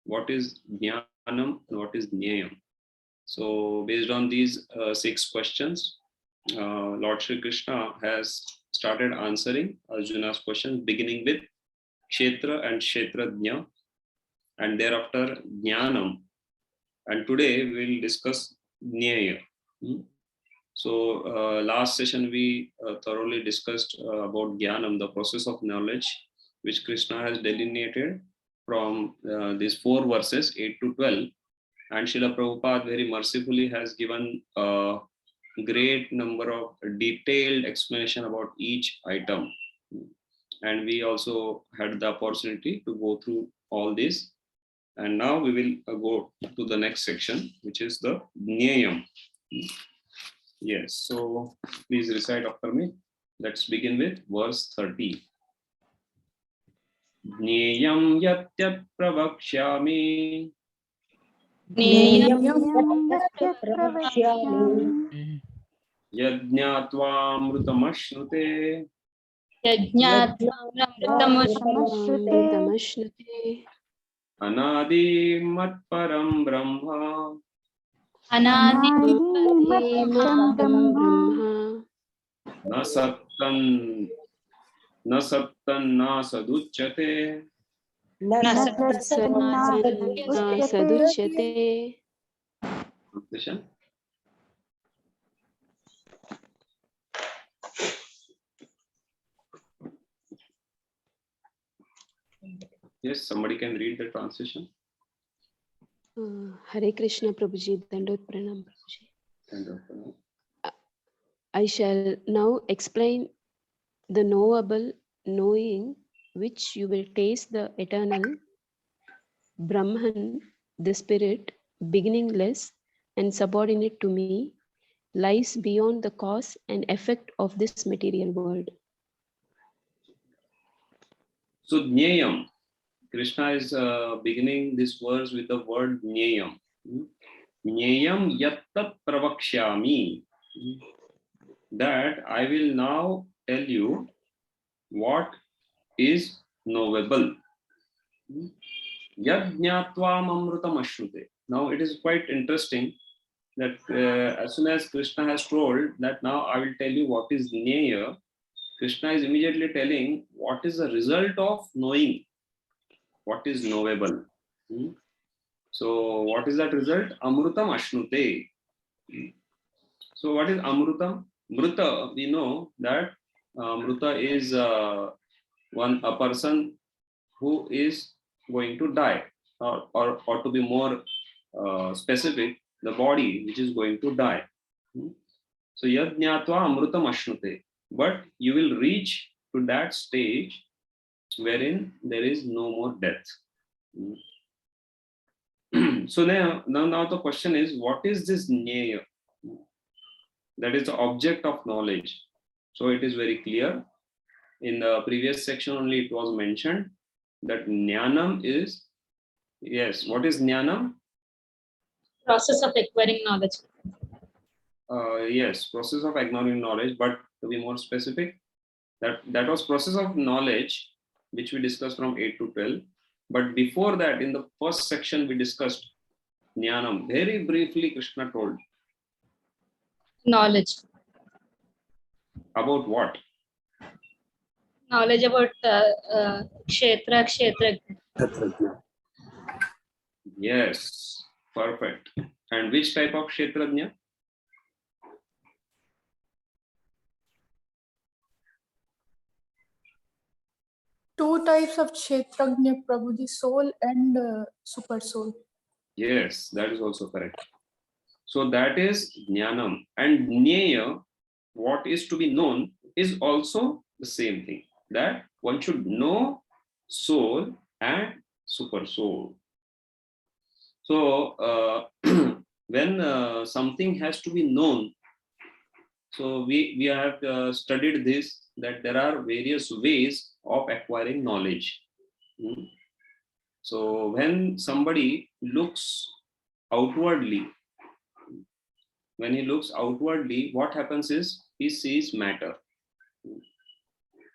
what is Jnanam and what is Jnayam. So based on these 6 questions, Lord Shri Krishna has started answering Arjuna's questions, beginning with Kshetra and Kshetrajna, and thereafter Jnanam. And today we'll discuss Jnaya. So last session we thoroughly discussed about Jnanam, the process of knowledge, which Krishna has delineated from these 4 verses, 8 to 12. And Srila Prabhupada very mercifully has given a great number of detailed explanation about each item. And we also had the opportunity to go through all this. And now we will go to the next section, which is the Jnayam. Yes, so please recite after me. Let's begin with verse 30. Jnayam yatyat pravakshyami yajñātvāmrutamashnuté anādi matparam brahma na sattan na saduchyate Translation. Yes, somebody can read the translation. Hare Krishna Prabhuji, Dandot Pranam Prabhuji. I shall now explain the knowable knowing which you will taste the eternal Brahman, the spirit, beginningless and subordinate to me, lies beyond the cause and effect of this material world. So Jnayam, Krishna is beginning this verse with the word Jnayam. Jnayam yattat pravakshyami. That I will now tell you what is knowable. Yajñātvām amrutam ashrute. Now it is quite interesting that as soon as Krishna has told that now I will tell you what is Jnaya, Krishna is immediately telling what is the result of knowing what is knowable. So what is that result? Amrutam ashnute. So what is Amrutam? Mruta, we know that Mruta is a person who is going to die, or to be more specific, the body which is going to die. So yajñātvā amrutam ashnute. But you will reach to that stage wherein there is no more death. So now the question is, what is this Jnaya? That is the object of knowledge. So it is very clear. In the previous section only it was mentioned that Jnanam is, yes, what is Jnanam? Process of acquiring knowledge. Yes, process of acquiring knowledge, but to be more specific, that was process of knowledge which we discussed from 8 to 12. But before that, in the first section we discussed Jnanam. Very briefly Krishna told. Knowledge. About what? Knowledge about Kshetra, Kshetrajna. Yes, perfect. And which type of Kshetrajna? Two types of Kshetrajna, Prabhu, the soul and super soul. Yes, that is also correct. So that is Jnanam. And Jnaya, what is to be known, is also the same thing. That one should know soul and super soul. So when something has to be known, so we have studied this, that there are various ways of acquiring knowledge. So when somebody looks outwardly, what happens is he sees matter.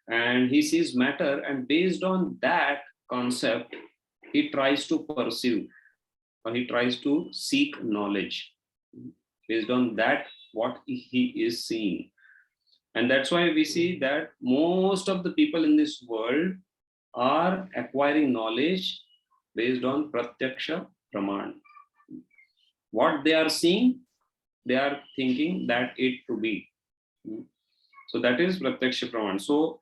And he sees matter, and based on that concept, he tries to pursue, or he tries to seek knowledge based on that what he is seeing. And that's why we see that most of the people in this world are acquiring knowledge based on pratyaksha praman. What they are seeing, they are thinking that it to be. So that is pratyaksha praman. So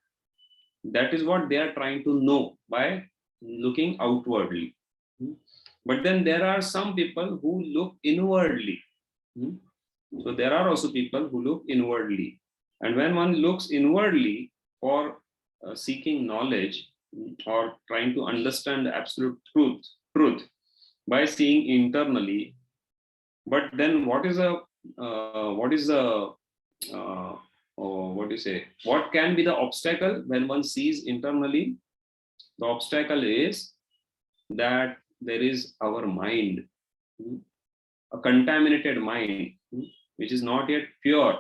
that is what they are trying to know by looking outwardly. But then there are some people who look inwardly. So there are also people who look inwardly. And when one looks inwardly for seeking knowledge or trying to understand the absolute truth by seeing internally, but then what can be the obstacle when one sees internally? The obstacle is that there is our mind, a contaminated mind, which is not yet pure.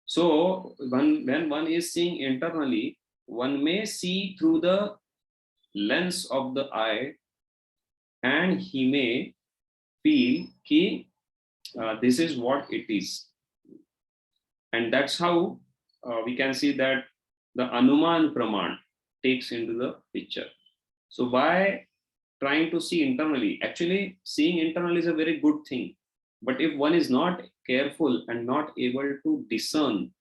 So when one is seeing internally, one may see through the lens of the eye, and he may feel ki this is what it is. And that's how we can see that the Anuman Praman takes into the picture. So by trying to see internally, actually seeing internally is a very good thing. But if one is not careful and not able to discern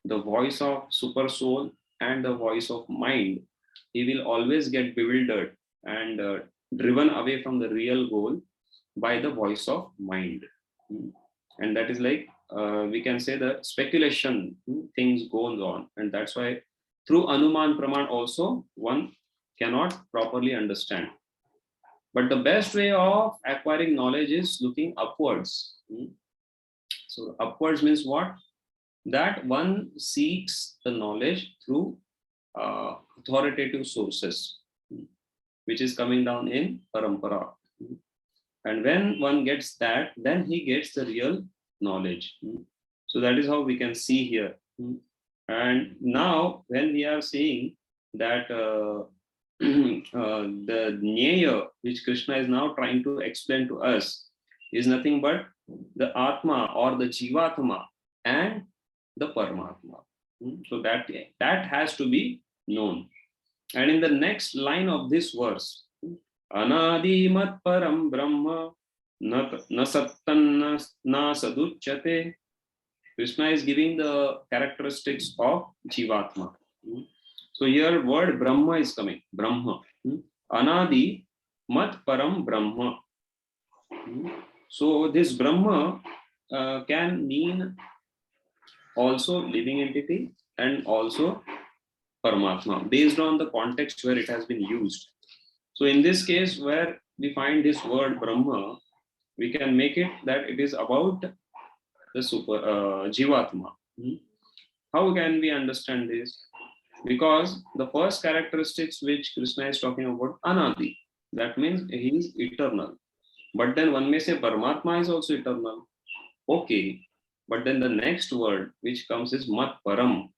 the voice of super soul and the voice of mind, he will always get bewildered and driven away from the real goal by the voice of mind. And that is like, we can say the speculation things goes on. And that's why through Anuman Praman also one cannot properly understand. But the best way of acquiring knowledge is looking upwards. So upwards means what? That one seeks the knowledge through authoritative sources, which is coming down in parampara. And when one gets that, then he gets the real knowledge. So that is how we can see here. And now when we are seeing that the Nyaya, which Krishna is now trying to explain to us, is nothing but the Atma or the Jivatma and the Paramatma. So that has to be known. And in the next line of this verse, Anadimat Param Brahma na sattan na saduchyate, Krishna is giving the characteristics of Jivatma. So here word Brahma is coming. Brahma. Anadi mat param Brahma. So this Brahma can mean also living entity and also Paramatma based on the context where it has been used. So in this case where we find this word Brahma, we can make it that it is about the Jivatma. How can we understand this? Because the first characteristics which Krishna is talking about, Anadi, that means he is eternal. But then one may say Paramatma is also eternal. Okay, but then the next word which comes is Mat Param.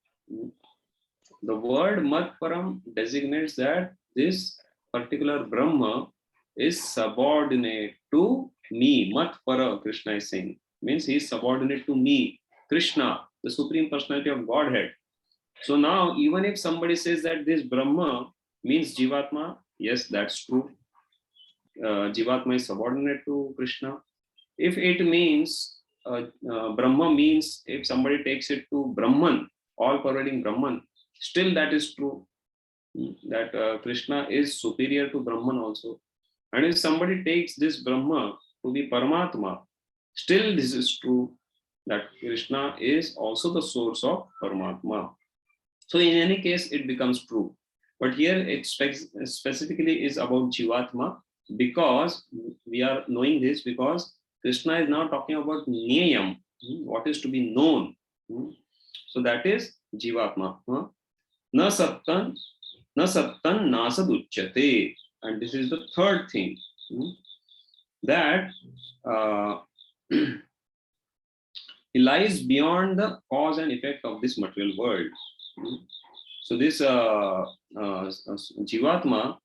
The word Mat Param designates that this particular Brahma is subordinate to me. Mat Para, Krishna is saying, means he is subordinate to me, Krishna, the Supreme Personality of Godhead. So now, even if somebody says that this Brahma means Jivatma, yes, that's true. Jivatma is subordinate to Krishna. If it means, Brahma means, if somebody takes it to Brahman, all-pervading Brahman, still that is true. That Krishna is superior to Brahman also. And if somebody takes this Brahma to be Paramatma, still this is true, that Krishna is also the source of Paramatma. So in any case, it becomes true. But here it specifically is about Jivatma, because we are knowing this because Krishna is now talking about Nyayam, what is to be known. So that is Jivatma. Na sattan nasaduchyate. And this is the third thing, that he lies beyond the cause and effect of this material world. So this Jivatma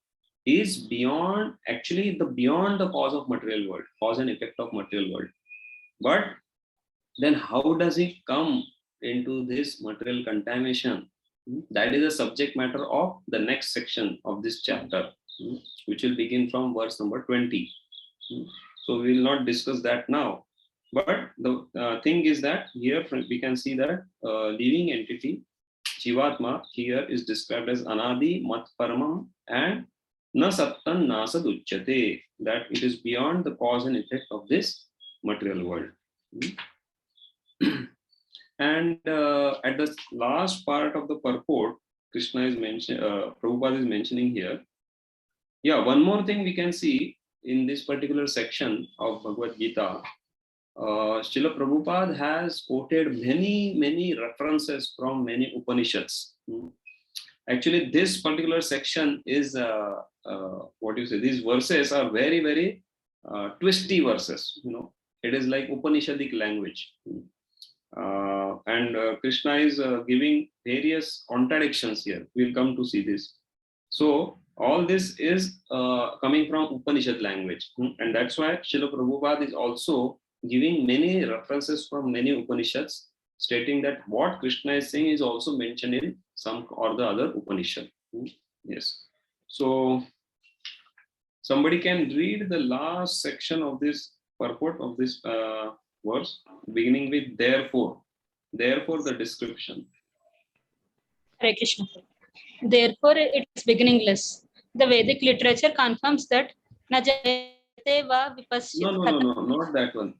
is beyond, actually beyond the cause of material world, cause and effect of material world. But then how does it come into this material contamination? That is the subject matter of the next section of this chapter, which will begin from verse number 20. So we will not discuss that now. But the thing is that here we can see that living entity, Jivatma, here is described as Anadi Mat Paramam and Na Sattan Nasad Uchyate, that it is beyond the cause and effect of this material world. And at the last part of the purport, Krishna is mentioning, Prabhupada is mentioning here. Yeah, one more thing we can see in this particular section of Bhagavad Gita. Srila Prabhupada has quoted many references from many Upanishads. Actually, this particular section is what you say. These verses are very twisty verses. It is like Upanishadic language. And Krishna is giving various contradictions here. We'll come to see this. So all this is coming from Upanishad language, and that's why Srila Prabhupada is also giving many references from many Upanishads, stating that what Krishna is saying is also mentioned in some or the other Upanishad. Yes. So somebody can read the last section of this purport of this verse, beginning with therefore. Therefore, the description. Hare Krishna. Therefore, it is beginningless. The Vedic literature confirms that na jayate va vipasyate. No, not that one.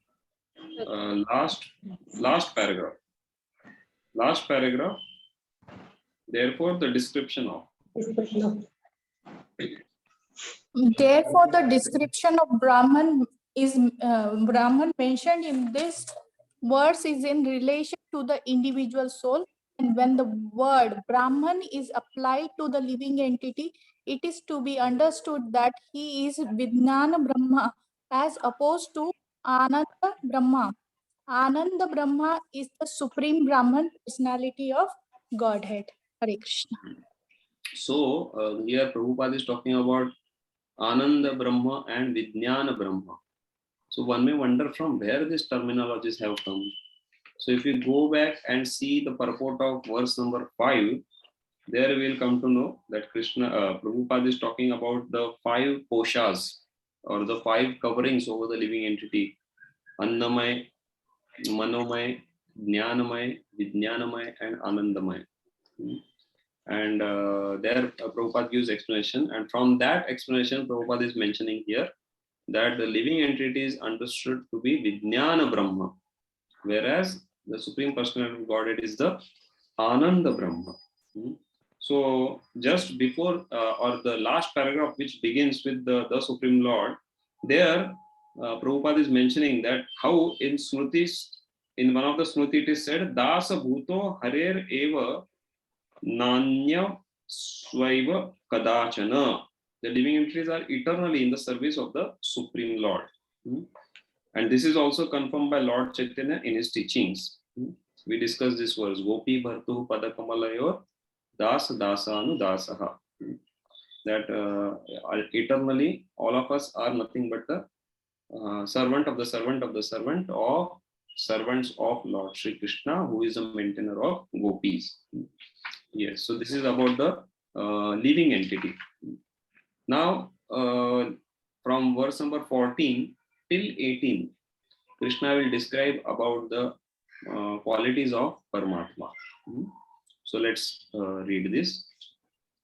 Last paragraph. Last paragraph. Therefore, the description of. Therefore, the description of Brahman is Brahman mentioned in this verse is in relation to the individual soul. And when the word Brahman is applied to the living entity, it is to be understood that he is Vijnana Brahma as opposed to Ananda Brahma. Ananda Brahma is the supreme Brahman personality of Godhead. Hare Krishna. So here Prabhupada is talking about Ananda Brahma and Vijnana Brahma. So one may wonder from where these terminologies have come. So if you go back and see the purport of verse number 5, there we will come to know that Prabhupada is talking about the 5 koshas or the 5 coverings over the living entity: Annamay, Manomay, Jnanamay, Vijnanamay, and Anandamay. And there Prabhupada gives explanation, and from that explanation Prabhupada is mentioning here that the living entity is understood to be Vijnana Brahma, whereas the Supreme Personality of Godhead is the Ananda Brahma. So just before or the last paragraph, which begins with the Supreme Lord, there Prabhupada is mentioning that how in Smritis, in one of the Smriti it is said, Dasa Bhuto Harer Eva Nanya Swaiva Kadachana. The living entities are eternally in the service of the Supreme Lord. And this is also confirmed by Lord Chaitanya in his teachings. We discussed this verse, Gopi Bhartu Padakamalayor Das Dasanu Dasaha. That eternally all of us are nothing but the servant of the servant of the servant of servants of Lord Sri Krishna, who is a maintainer of gopis. Yes, so this is about the living entity. Now, from verse number 14 till 18, Krishna will describe about the qualities of Paramatma. So let's read this.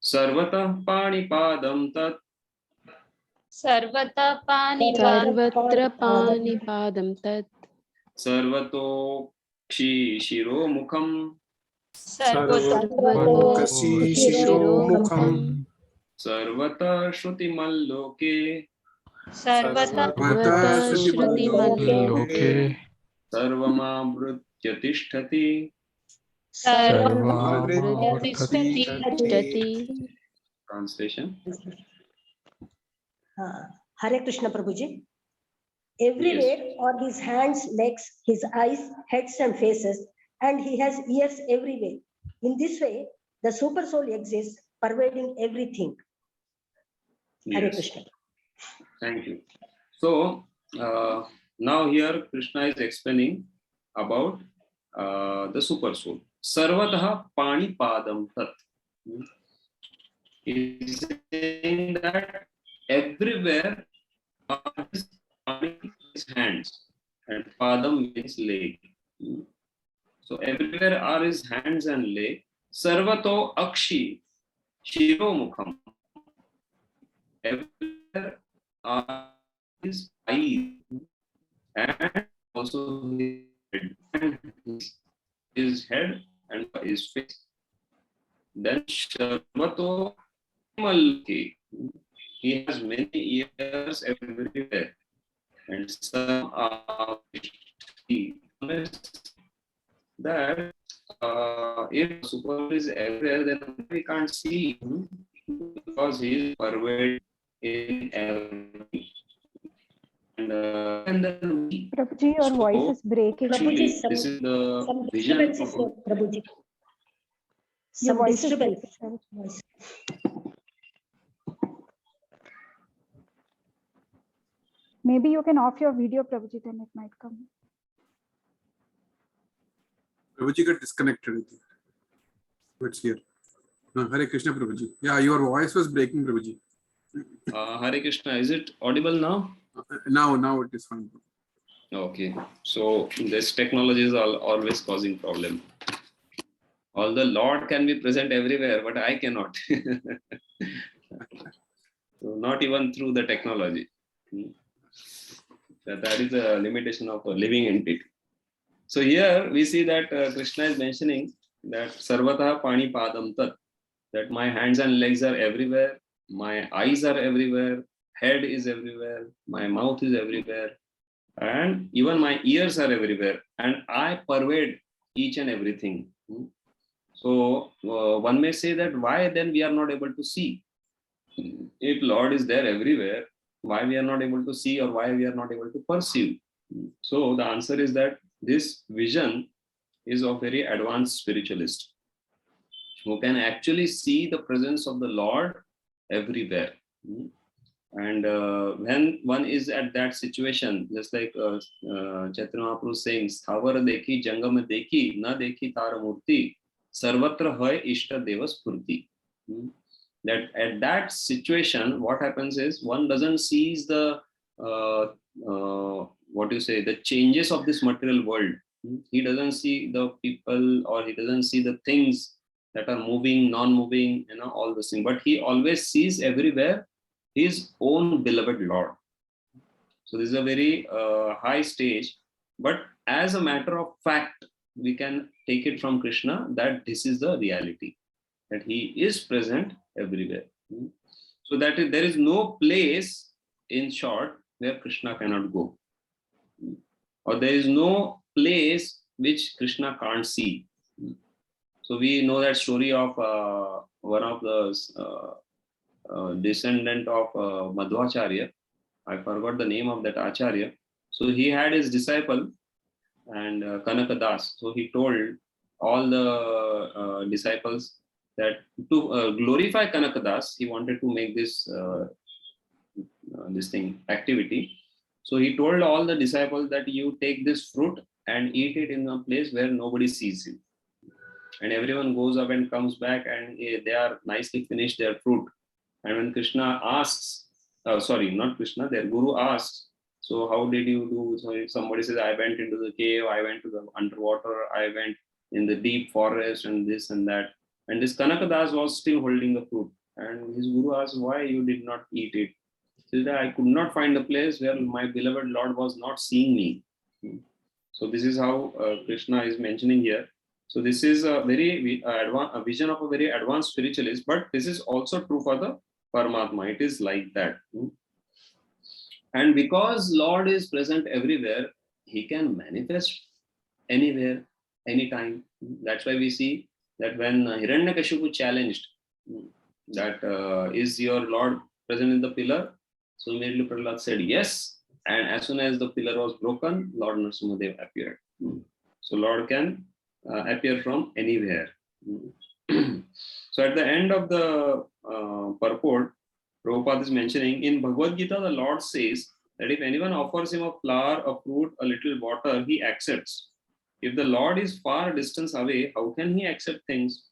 Sarvata Panipadam Tat. Sarvata Sarvatra Panipadam Tat. Sarvato Shiro Mukham. Sarvato Shiro Mukham. Sarvata Shruti Malloke. Sarvata Shruti Malloke. Sarvamabhrutya Tishtati. Tishtati. Translation. Hare Krishna Prabhuji. Everywhere are his hands, legs, his eyes, heads and faces, and he has ears everywhere. In this way, the super soul exists, pervading everything. Hare Yes. Krishna. Thank you. So now here Krishna is explaining about the super soul. Sarvatah pani padam tat. He is saying that everywhere are his hands, and padam means leg. So everywhere are his hands and leg. Sarvato akshi shiro mukham. Everywhere are his eyes and also his head and his face. Then Sharvato Malki. He has many ears everywhere. And some are that if super is everywhere, then we can't see him because he is pervaded in everything. And then Prabhuji, your voice is breaking. Prabhuji, this is the some vision disturbance is of there, Prabhuji. Your Some voice is disturbance. breaking. Maybe you can off your video, Prabhuji, then it might come. Prabhuji got disconnected. What's here? Hare Krishna, Prabhuji. Yeah, your voice was breaking, Prabhuji. Hare Krishna. Is it audible now? Now it is fine. Okay. So this technology is always causing problem. Although Lord can be present everywhere, but I cannot. So not even through the technology. That is a limitation of a living entity. So here we see that Krishna is mentioning that Sarvata Pani Padam Tat, that my hands and legs are everywhere, my eyes are everywhere, head is everywhere, my mouth is everywhere, and even my ears are everywhere, and I pervade each and everything. So one may say that why then we are not able to see? If Lord is there everywhere, why we are not able to see or why we are not able to perceive? So the answer is that this vision is of very advanced spiritualist who can actually see the presence of the Lord everywhere. And when one is at that situation, just like Chaitanya Mahaprabhu saying, "Sthavar dekhi jangam dekhi, na dekhi tara murti, sarvatra hai ishta deva spurti." That at that situation, what happens is one doesn't seize the the changes of this material world. He doesn't see the people or he doesn't see the things that are moving, non-moving, all those things. But he always sees everywhere his own beloved Lord. So this is a very high stage. But as a matter of fact, we can take it from Krishna that this is the reality, that he is present everywhere. So that there is no place, in short, where Krishna cannot go, or there is no place which Krishna can't see. So we know that story of one of the descendant of Madhvacharya. I forgot the name of that Acharya. So he had his disciple and Kanakadas. So he told all the disciples that to glorify Kanakadas, he wanted to make this activity. So he told all the disciples that you take this fruit and eat it in a place where nobody sees you. And everyone goes up and comes back and they are nicely finished their fruit. And when Krishna asks, not Krishna, their guru asks, so how did you do? So if somebody says, I went into the cave, I went to the underwater, I went in the deep forest and this and that. And this Kanakadas was still holding the fruit. And his guru asked, why you did not eat it? He said, I could not find a place where my beloved Lord was not seeing me. So this is how Krishna is mentioning here. So this is a very a vision of a very advanced spiritualist, but this is also true for the Paramatma. It is like that. And because Lord is present everywhere, he can manifest anywhere, anytime. That's why we see that when Hiranyakashipu challenged that is your Lord present in the pillar? So immediately Prahlad said yes. And as soon as the pillar was broken, Lord Nrsimhadev appeared. So Lord can appear from anywhere. So at the end of the purport, Prabhupada is mentioning in Bhagavad Gita, the Lord says that if anyone offers him a flower, a fruit, a little water, he accepts. If the Lord is far distance away, how can he accept things?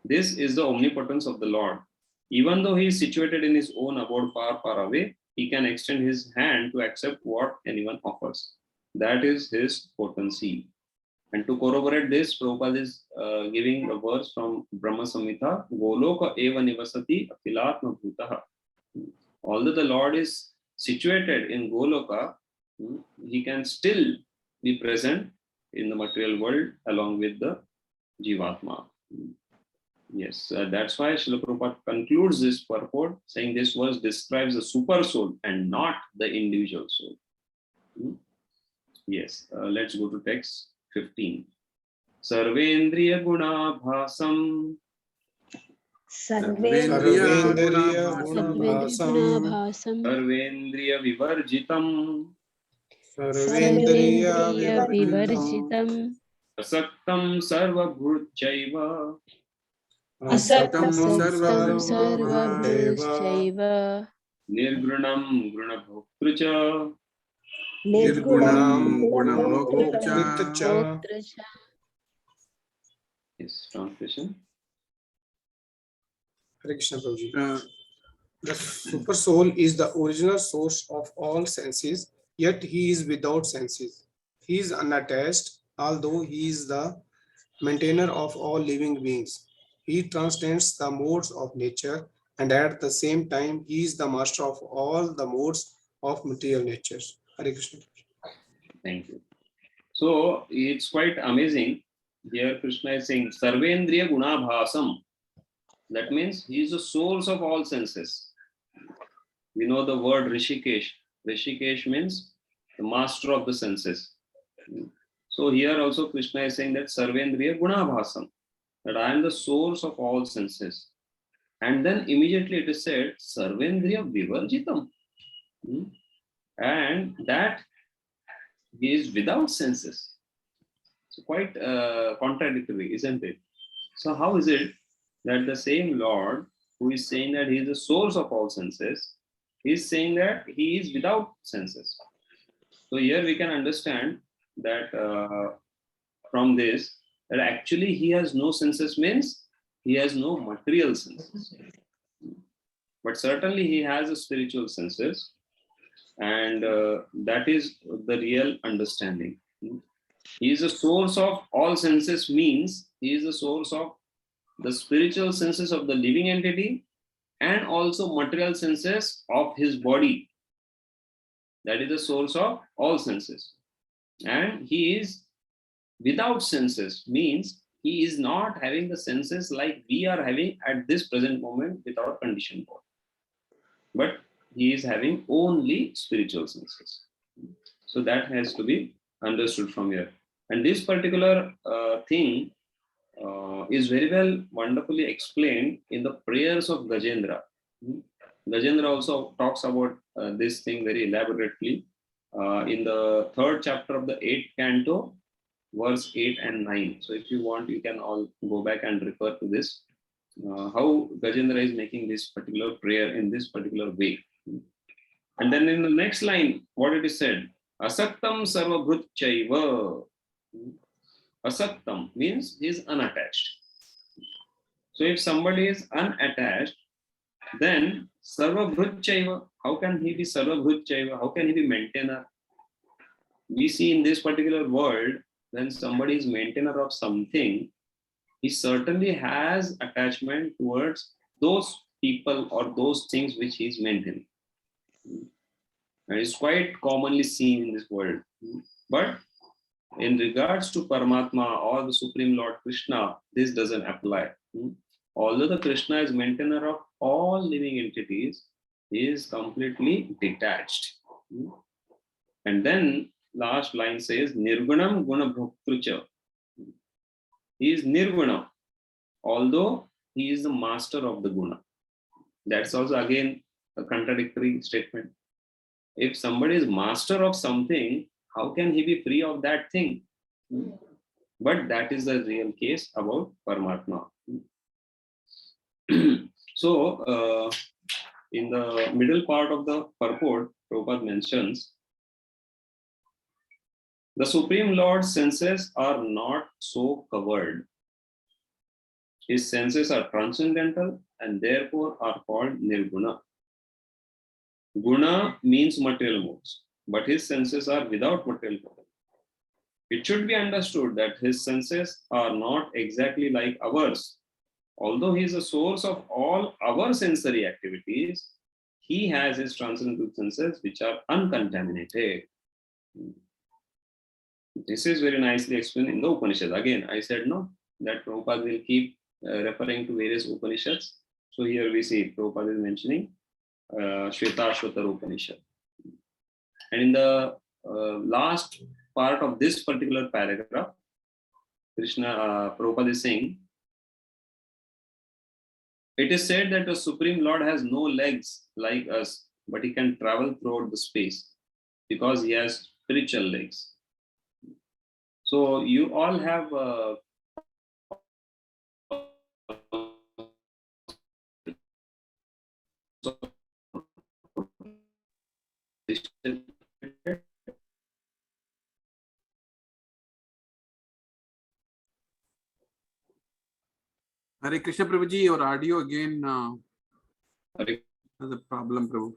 This is the omnipotence of the Lord. Even though he is situated in his own abode far, far away, he can extend his hand to accept what anyone offers. That is his potency. And to corroborate this, Prabhupada is giving a verse from Brahma Samhita, Goloka eva nivasati akhilatma bhutaha. Although the Lord is situated in Goloka, he can still be present in the material world along with the Jivatma. Yes, that's why Srila Prabhupada concludes this purport saying this verse describes the super soul and not the individual soul. Yes, let's go to text 15. Sarvendriya guna bhasam. Sarvendriya Sarvendriya Sarvendriya vivarjitam. Sarvendriya vivarjitam Asaktam sarvabhutchaiva. Asaktam sarvabhuschaiva Nirgunam gunabhoktrucha. Nirgunam gunabhokta. Bhoktracha. Yes, translation. Hare Krishna Prabhuji. The super soul is the original source of all senses, yet he is without senses. He is unattached, although he is the maintainer of all living beings. He transcends the modes of nature, and at the same time, he is the master of all the modes of material nature. Hare Krishna. Thank you. So it's quite amazing. Here Krishna is saying Sarvendriya Gunabhasam. That means he is the source of all senses. We know the word Rishikesh. Rishikesh means the master of the senses. So here also Krishna is saying that Sarvendriya Gunabhasam, that I am the source of all senses. And then immediately it is said Sarvendriya Vivarjitam. And that he is without senses. So quite contradictory, isn't it? So how is it that the same Lord who is saying that he is the source of all senses is saying that he is without senses? So here we can understand that from this, that actually he has no senses means he has no material senses. But certainly he has a spiritual senses, and that is the real understanding. He is the source of all senses means he is the source of the spiritual senses of the living entity and also material senses of his body. That is the source of all senses. And he is without senses means he is not having the senses like we are having at this present moment with our conditioned body. But he is having only spiritual senses. So that has to be understood from here. And this particular thing is very well wonderfully explained in the prayers of Gajendra. Gajendra also talks about this thing very elaborately in the 3rd chapter of the 8th canto, verse 8 and 9. So if you want, you can all go back and refer to this, how Gajendra is making this particular prayer in this particular way. And then in the next line, what it is said, Asaktam sarvabhutchaiva. Asaktam means he is unattached. So if somebody is unattached, then sarvabhutchaiva, how can he be sarvabhutchaiva? How can he be maintainer? We see in this particular world, when somebody is maintainer of something, he certainly has attachment towards those people or those things which he is maintaining. And it's quite commonly seen in this world. But in regards to Paramatma or the Supreme Lord Krishna, this doesn't apply. Although the Krishna is maintainer of all living entities, he is completely detached. And then last line says, Nirgunam Gunabhoktrucha. He is Nirguna, although he is the master of the guna. That's also again a contradictory statement. If somebody is master of something, how can he be free of that thing? But that is the real case about Paramatma. So in the middle part of the purport, Prabhupada mentions, the Supreme Lord's senses are not so covered. His senses are transcendental and therefore are called nirguna. Guna means material modes, but his senses are without material mode. It should be understood that his senses are not exactly like ours. Although he is a source of all our sensory activities, he has his transcendental senses which are uncontaminated. This is very nicely explained in the Upanishads. Again, I said no, that Prabhupada will keep referring to various Upanishads. So here we see Prabhupada is mentioning Shvetashvatara Upanishad. And in the last part of this particular paragraph, Prabhupada is saying, it is said that the Supreme Lord has no legs like us, but he can travel throughout the space because he has spiritual legs. So you all have Hare Krishna Prabhuji, your audio again has a problem, Prabhu.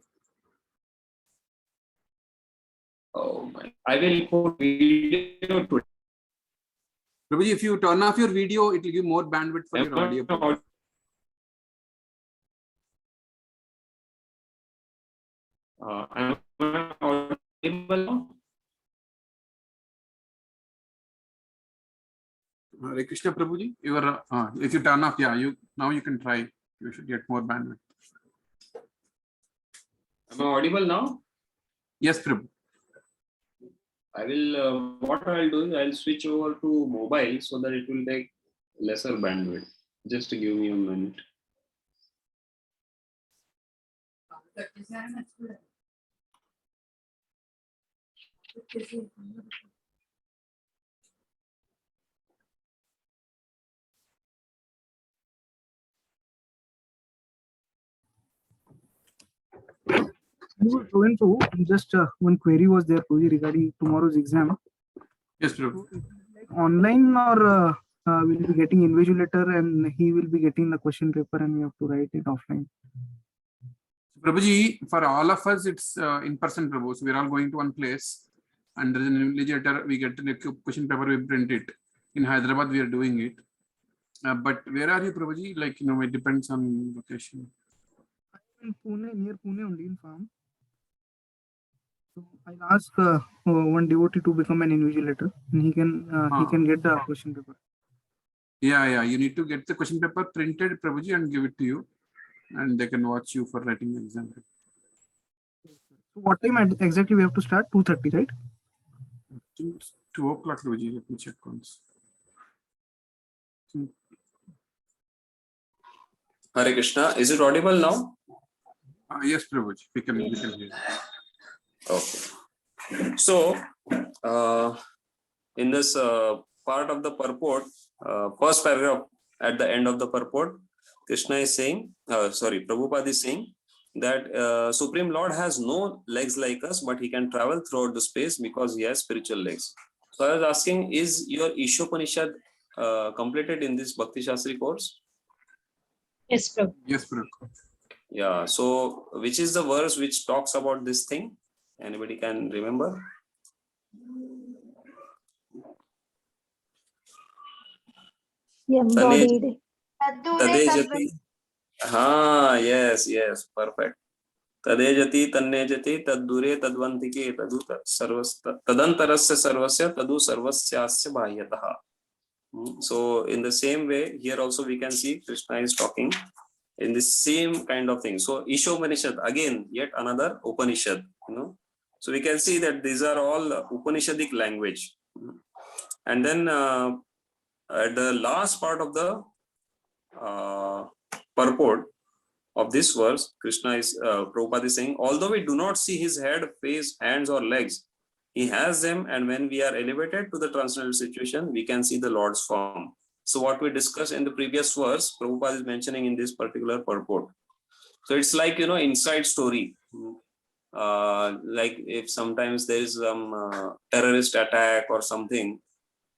oh my, I will put video to Prabhuji, if you turn off your video, it will give more bandwidth for your audio. Prabhu. Am I audible now? Hare Krishna Prabhuji, if you turn off, yeah, now you can try. You should get more bandwidth. Am I audible now? Yes, Prabhu. I will, what I'll do is I'll switch over to mobile so that it will take lesser bandwidth. Just give me a minute. Just one query was there regarding tomorrow's exam. Yes, Prabhu. Online or will be getting invigilator and he will be getting the question paper and we have to write it offline. Prabhuji, for all of us, it's in person, Prabhu. So we're all going to one place and there is an invigilator. We get the question paper, we print it. In Hyderabad, we are doing it. But where are you, Prabhuji? Like, it depends on location. In Pune, near Pune only in farm. So I'll ask one devotee to become an invigilator and he can get the question paper. Yeah. You need to get the question paper printed, Prabhuji, and give it to you. And they can watch you for writing the exam. So what time exactly we have to start? 2:30, right? 2 o'clock, Prabhuji. Let me check once. Hare Krishna. Is it audible now? Yes, Prabhuji. We can hear. Okay. So, in this part of the purport, first paragraph at the end of the purport, Krishna is saying, Prabhupada is saying that Supreme Lord has no legs like us, but he can travel throughout the space because he has spiritual legs. So I was asking, is your Ishopanishad completed in this Bhakti Shastri course? Yes, Prabhu. Yes, Prabhu. Yeah. So, which is the verse which talks about this thing? Anybody can remember? Embodied. Tadejati. Yes, perfect. Tadejati, tannejati, taddure, tadvantike, tadu tadantarasya sarvasya, tadu sarvasyasya bhahyataha. So, in the same way, here also we can see Krishna is talking in the same kind of thing. So, Ishopanishad, again, yet another Upanishad, So, we can see that these are all Upanishadic language. And then at the last part of the purport of this verse, Prabhupada is saying, although we do not see his head, face, hands or legs, he has them, and when we are elevated to the transcendental situation, we can see the Lord's form. So what we discussed in the previous verse, Prabhupada is mentioning in this particular purport. So it's like, inside story. Like if sometimes there is some terrorist attack or something,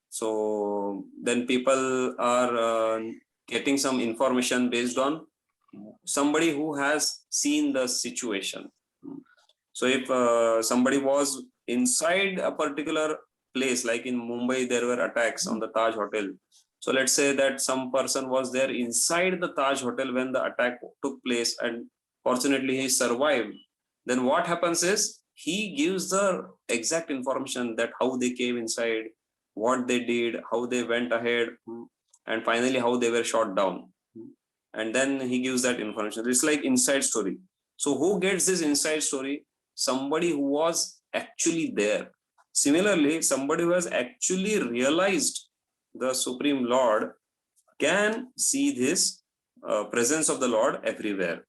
so then people are getting some information based on somebody who has seen the situation. So if somebody was inside a particular place, like in Mumbai, there were attacks on the Taj Hotel. So let's say that some person was there inside the Taj Hotel when the attack took place, and fortunately he survived. Then what happens is he gives the exact information that how they came inside, what they did, how they went ahead, and finally how they were shot down. And then he gives that information. It's like inside story. So who gets this inside story? Somebody who was actually there. Similarly, somebody who has actually realized the Supreme Lord can see this presence of the Lord everywhere.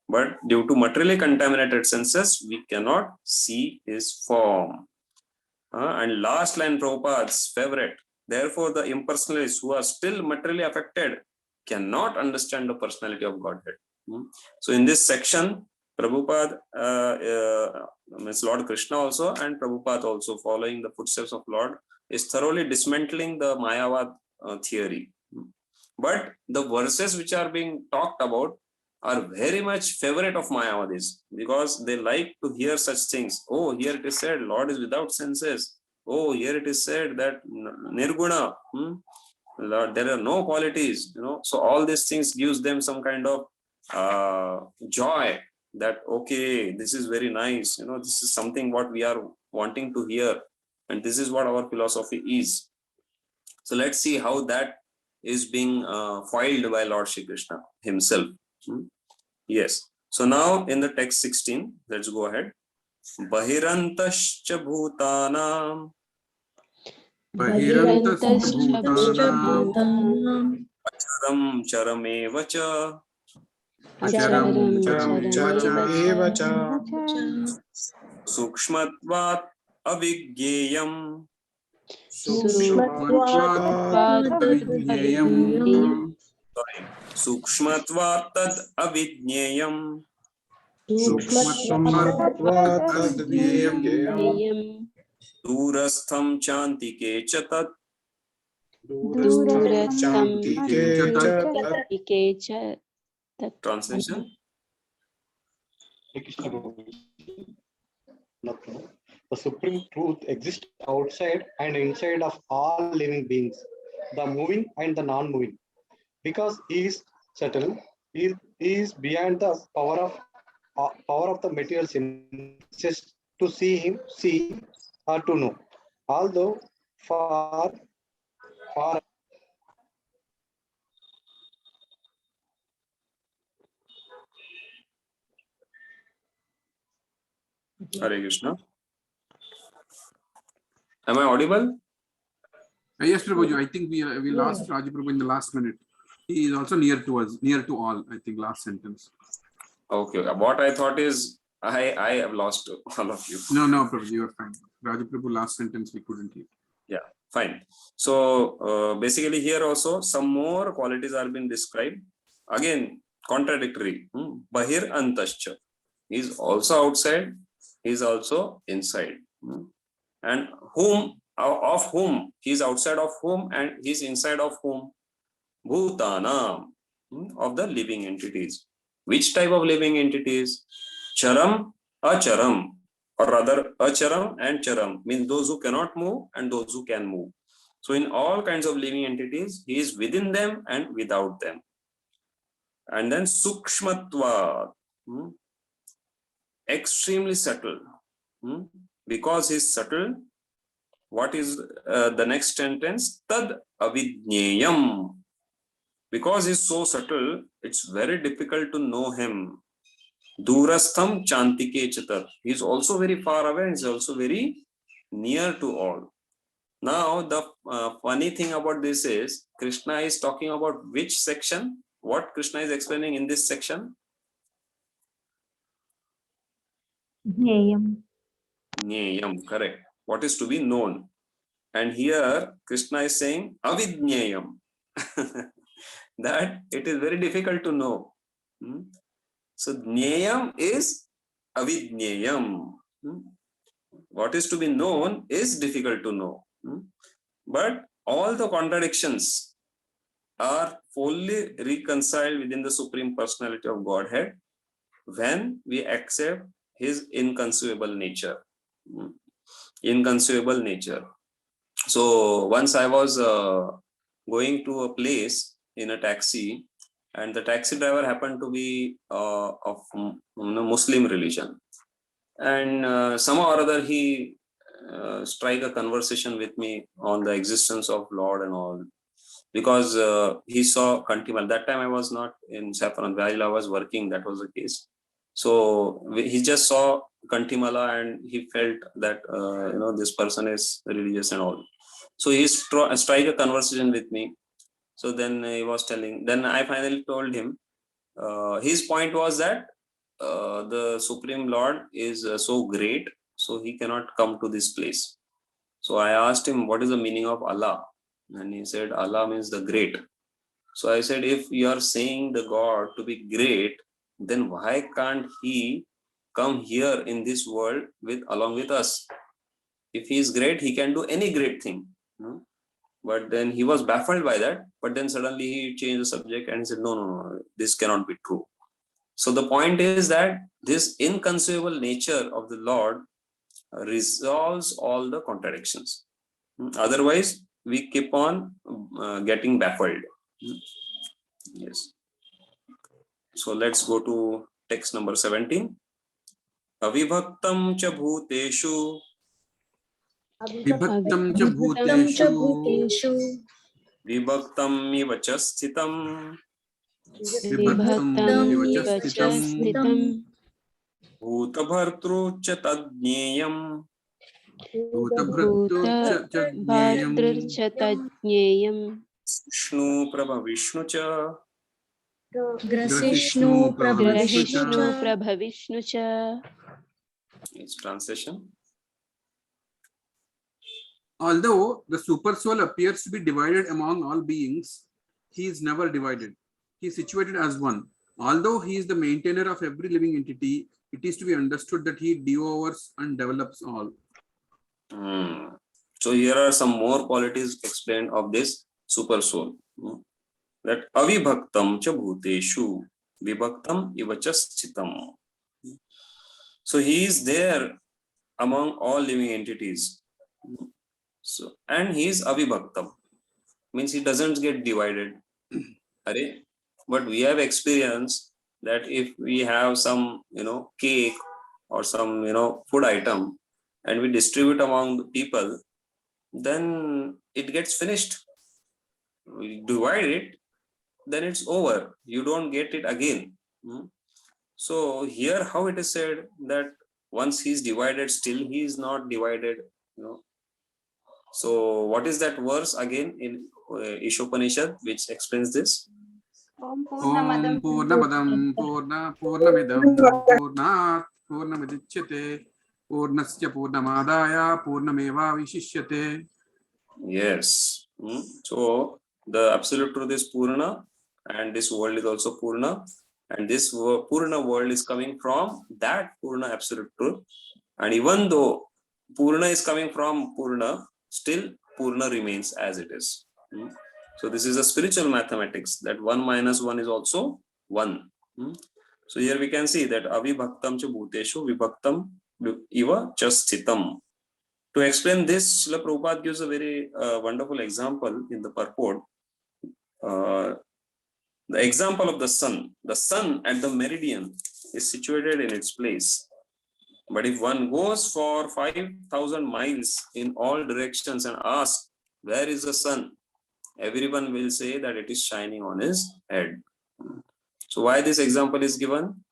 But due to materially contaminated senses, we cannot see his form. And last line, Prabhupada's favorite. Therefore, the impersonalists who are still materially affected cannot understand the personality of Godhead. So in this section, Prabhupada, means Lord Krishna also, and Prabhupada also, following the footsteps of Lord, is thoroughly dismantling the Mayavad theory. But the verses which are being talked about are very much favorite of Mayavadis, because they like to hear such things. Oh, here it is said Lord is without senses. Oh, here it is said that Nirguna, Lord, there are no qualities, So all these things gives them some kind of joy that, okay, this is very nice. This is something what we are wanting to hear. And this is what our philosophy is. So let's see how that is being foiled by Lord Shri Krishna himself. Yes. So now in the text 16, let's go ahead. Bahirantascha bhutanam. Bahirantascha bhutanam. Acharam charameva cha. Acharam charameva cha. Sukshmatvat avigyeyam. Sukshmatvat tad avidnyeyam. Durastham chantike cha tat. Translation. The supreme truth exists outside and inside of all living beings, the moving and the non-moving. Because he is subtle, he is beyond the power of the material senses to see or to know. Although far Hare Krishna. Am I audible? Yes, Prabhuji. I think we lost Raja Prabhu in the last minute. He is also near to us, near to all. I think last sentence. Okay. What I thought is I have lost all of you. No, Prabhuji, you are fine. Raja Prabhu last sentence we couldn't hear. Yeah, fine. So basically here also some more qualities are being described. Again, contradictory. Bahir antascha. He is also outside. He is also inside. And of whom? He is outside of whom and he is inside of whom? Bhutanam. Of the living entities. Which type of living entities? Charam, acharam. Or rather, acharam and charam means those who cannot move and those who can move. So in all kinds of living entities, he is within them and without them. And then sukshmatva, extremely subtle. Because he is subtle, what is the next sentence? Tad avidnyeyam. Because he is so subtle, it's very difficult to know him. Durastham chantike chatar. He is also very far away and is also very near to all. Now, the funny thing about this is, Krishna is talking about which section? What Krishna is explaining in this section? Jnayam. Jnayam, correct. What is to be known. And here, Krishna is saying, avidnyayam. That it is very difficult to know. So Jnayam is avidnyayam. What is to be known is difficult to know. But all the contradictions are fully reconciled within the Supreme Personality of Godhead when we accept his inconceivable nature. Inconceivable nature. So once I was going to a place in a taxi, and the taxi driver happened to be of Muslim religion, and somehow or other he strike a conversation with me on the existence of Lord and all, because he saw Kantimal. That time I was not in Saffron Valley, I was working, that was the case. So he just saw Kantimala and he felt that this person is religious and all. So he strike a conversation with me. So then he was telling, then I finally told him, his point was that the Supreme Lord is so great, so he cannot come to this place. So I asked him, what is the meaning of Allah? And he said, Allah means the great. So I said, if you are saying the God to be great, then why can't he come here in this world along with us? If he is great, he can do any great thing. But then he was baffled by that. But then suddenly he changed the subject and he said, no, this cannot be true. So the point is that this inconceivable nature of the Lord resolves all the contradictions. Otherwise, we keep on getting baffled. Yes. So let's go to text number 17. Avibhaktam cha bhuteshu. Vibhaktam cha bhuteshu. Vibhaktam iva cha sthitam. Vibhaktam iva cha sthitam. Bhutabhartru cha tadnyayam. Bhutabhartru cha tadnyayam. Vishnu Prabha Vishnu cha. Grahishnu Prabha Vishnu cha. Its translation. Although the super soul appears to be divided among all beings, he is never divided. He is situated as one. Although he is the maintainer of every living entity, it is to be understood that he devours and develops all. So here are some more qualities explained of this super soul. That avibhaktam cha bhuteshu, vibhaktam iva cha sthitam. So he is there among all living entities. So, and he is avibhaktam, means he doesn't get divided. But we have experienced that if we have some cake or some food item and we distribute among the people, then it gets finished. We divide it, then it's over. You don't get it again. So here how it is said that once he is divided, still he is not divided. So what is that verse again in Ishopanishad which explains this? Om Om Purnamadam Purnamidam Purnat Purnamidichyate Purnasya Purnamadaya Purnameva Vishishyate. Yes. So the absolute truth is Purna, and this world is also Purna, and this Purna world is coming from that Purna absolute truth. And even though Purna is coming from Purna, still Purna remains as it is. So this is a spiritual mathematics, that 1 minus 1 is also 1. So here we can see that avibhaktam cha bhuteshu vibhaktam iva cha sthitam. To explain this, Srila Prabhupada gives a very wonderful example in the purport. The example of the sun. The sun at the meridian is situated in its place. But if one goes for 5,000 miles in all directions and asks, where is the sun? Everyone will say that it is shining on his head. So why this example is given?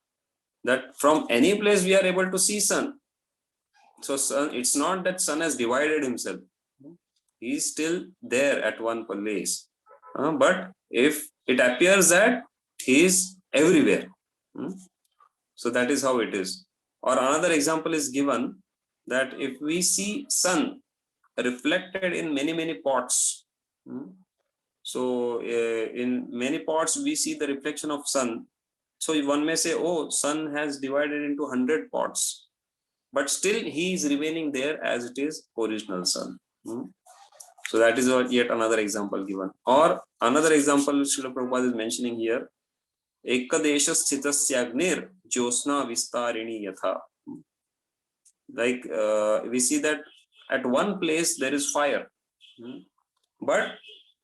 That from any place we are able to see sun. So sun, it's not that sun has divided himself. He is still there at one place. But if it appears that he is everywhere. So that is how it is. Or another example is given that if we see sun reflected in many pots. So in many pots we see the reflection of sun, So one may say, oh, sun has divided into 100 parts, but still he is remaining there as it is original sun. So that is yet another example given. Or another example Srila Prabhupada is mentioning here, Ekadesha Sthitasyagner Josna Vistarini Yatha. Like we see that at one place there is fire, but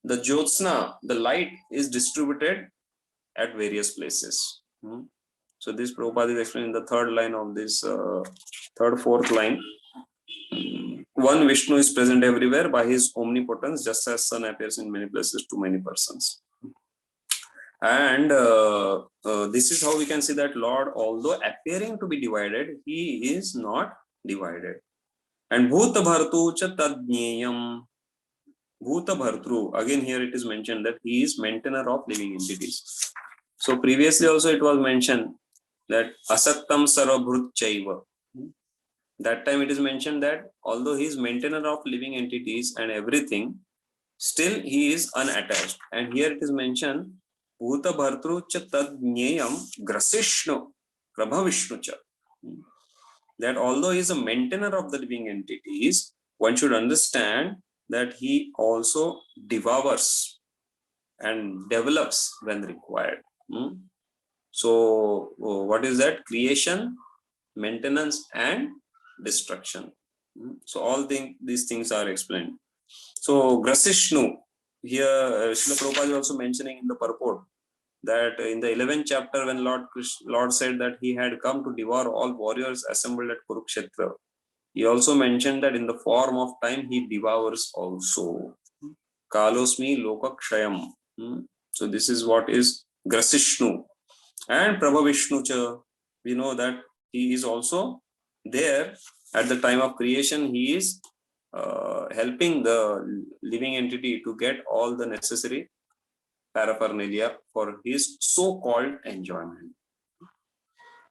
the Jyotsna, the light, is distributed at various places. So this Prabhupada is explaining the third line of this fourth line. One Vishnu is present everywhere by his omnipotence, just as sun appears in many places to many persons. And this is how we can see that Lord, although appearing to be divided, he is not divided. And Bhuta Bhartu cha tadnyayam. Bhuta Bhartru, again here it is mentioned that he is maintainer of living entities. So previously also it was mentioned that Asaktam Sarvabhrut Chaiva. That time it is mentioned that although he is maintainer of living entities and everything, still he is unattached. And here it is mentioned Bhuta Bhartru cha tadnyayam grasishnu prabhavishnu cha. That although he is a maintainer of the living entities, one should understand that he also devours and develops when required. So what is that? Creation, maintenance, and destruction. So all these things are explained. So Grasishnu, here Srila Prabhupada is also mentioning in the purport that in the 11th chapter when Lord said that he had come to devour all warriors assembled at Kurukshetra, he also mentioned that in the form of time he devours also. Kalosmi Lokakshayam. So this is what is Grasishnu. And Prabhavishnu cha, we know that he is also there at the time of creation. He is helping the living entity to get all the necessary paraphernalia for his so-called enjoyment.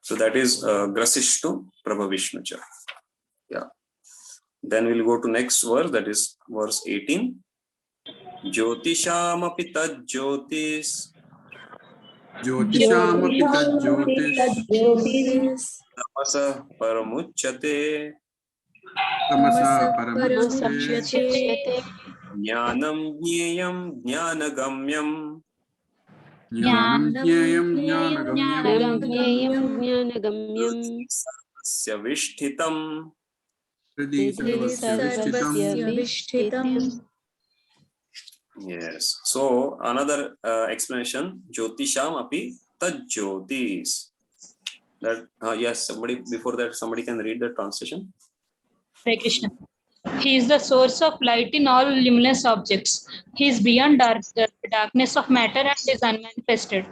So that is Grasishnu Prabhavishnu cha. Yeah. Then we'll go to next verse, that is verse 18. Jyotisham api tad jyotis. Jyotisham api tad jyotis. Tamasa paramuchyate. Tamasa paramuchyate. Jnanam jneyam jnanagamyam. Jnanam jneyam Jnanagamyam. Sarvasya vishthitam. Yes. So another explanation, Jyotisham api tad jyotis. That yes, before that somebody can read the translation. Hare Krishna. He is the source of light in all luminous objects. He is beyond darkness of matter and is unmanifested.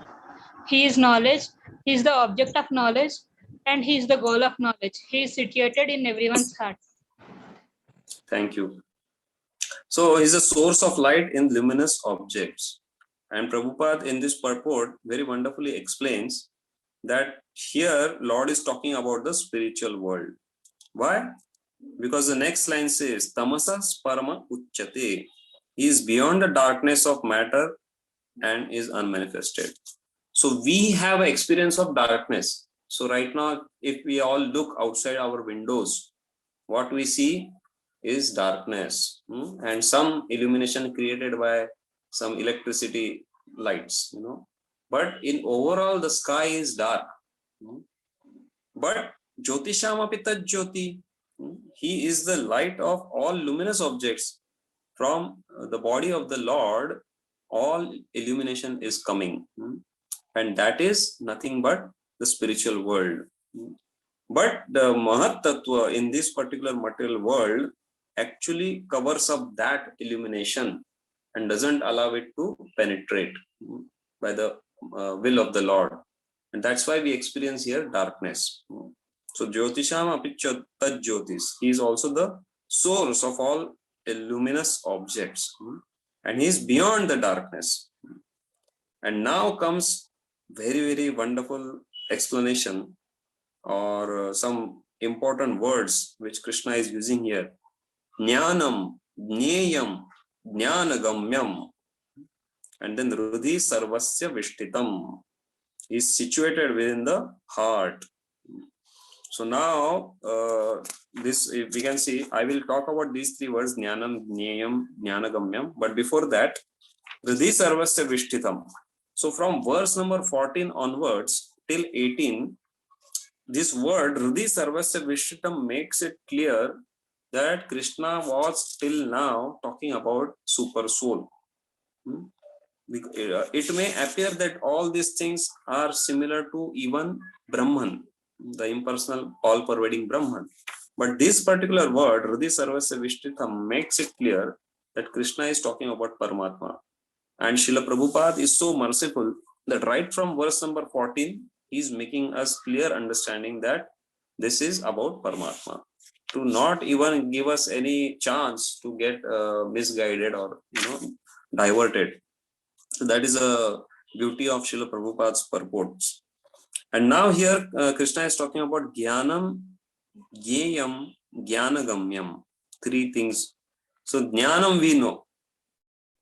He is knowledge. He is the object of knowledge, and he is the goal of knowledge. He is situated in everyone's heart. Thank you. So he is a source of light in luminous objects. And Prabhupada in this purport very wonderfully explains that here Lord is talking about the spiritual world. Why? Because the next line says, Tamasas Parama Uchyate. He is beyond the darkness of matter and is unmanifested. So we have an experience of darkness. So right now, if we all look outside our windows, what we see is darkness and some illumination created by some electricity lights, But in overall, the sky is dark. But Jyotisham api tad jyoti. He is the light of all luminous objects. From the body of the Lord, all illumination is coming. And that is nothing but the spiritual world. But the Mahat Tattva in this particular material world actually covers up that illumination and doesn't allow it to penetrate by the will of the Lord. And that's why we experience here darkness. So Jyotisham api tad jyotis. He is also the source of all luminous objects. And he is beyond the darkness. And now comes very, very wonderful explanation or some important words which Krishna is using here. Jnanam, Jneyam, Jnanagamyam. And then Rudhi Sarvasya Vishtitam. is situated within the heart. So now, this we can see, I will talk about these three words, Jnanam, Jnayam, Jnanagamyam. But before that, Hridhi Sarvasya Vishtitam. So from verse number 14 onwards till 18, this word Hridhi Sarvasya Vishtitam makes it clear that Krishna was till now talking about super soul. It may appear that all these things are similar to even Brahman, the impersonal, all-pervading Brahman. But this particular word, Hridhi Sarvasya Vishtitam, makes it clear that Krishna is talking about Paramatma. And Srila Prabhupada is so merciful that right from verse number 14, he is making us clear understanding that this is about Paramatma. To not even give us any chance to get misguided or diverted. So that is a beauty of Srila Prabhupada's purports. And now here Krishna is talking about Jnanam, Jnayam, Jnanagamyam. Three things. So Jnanam we know.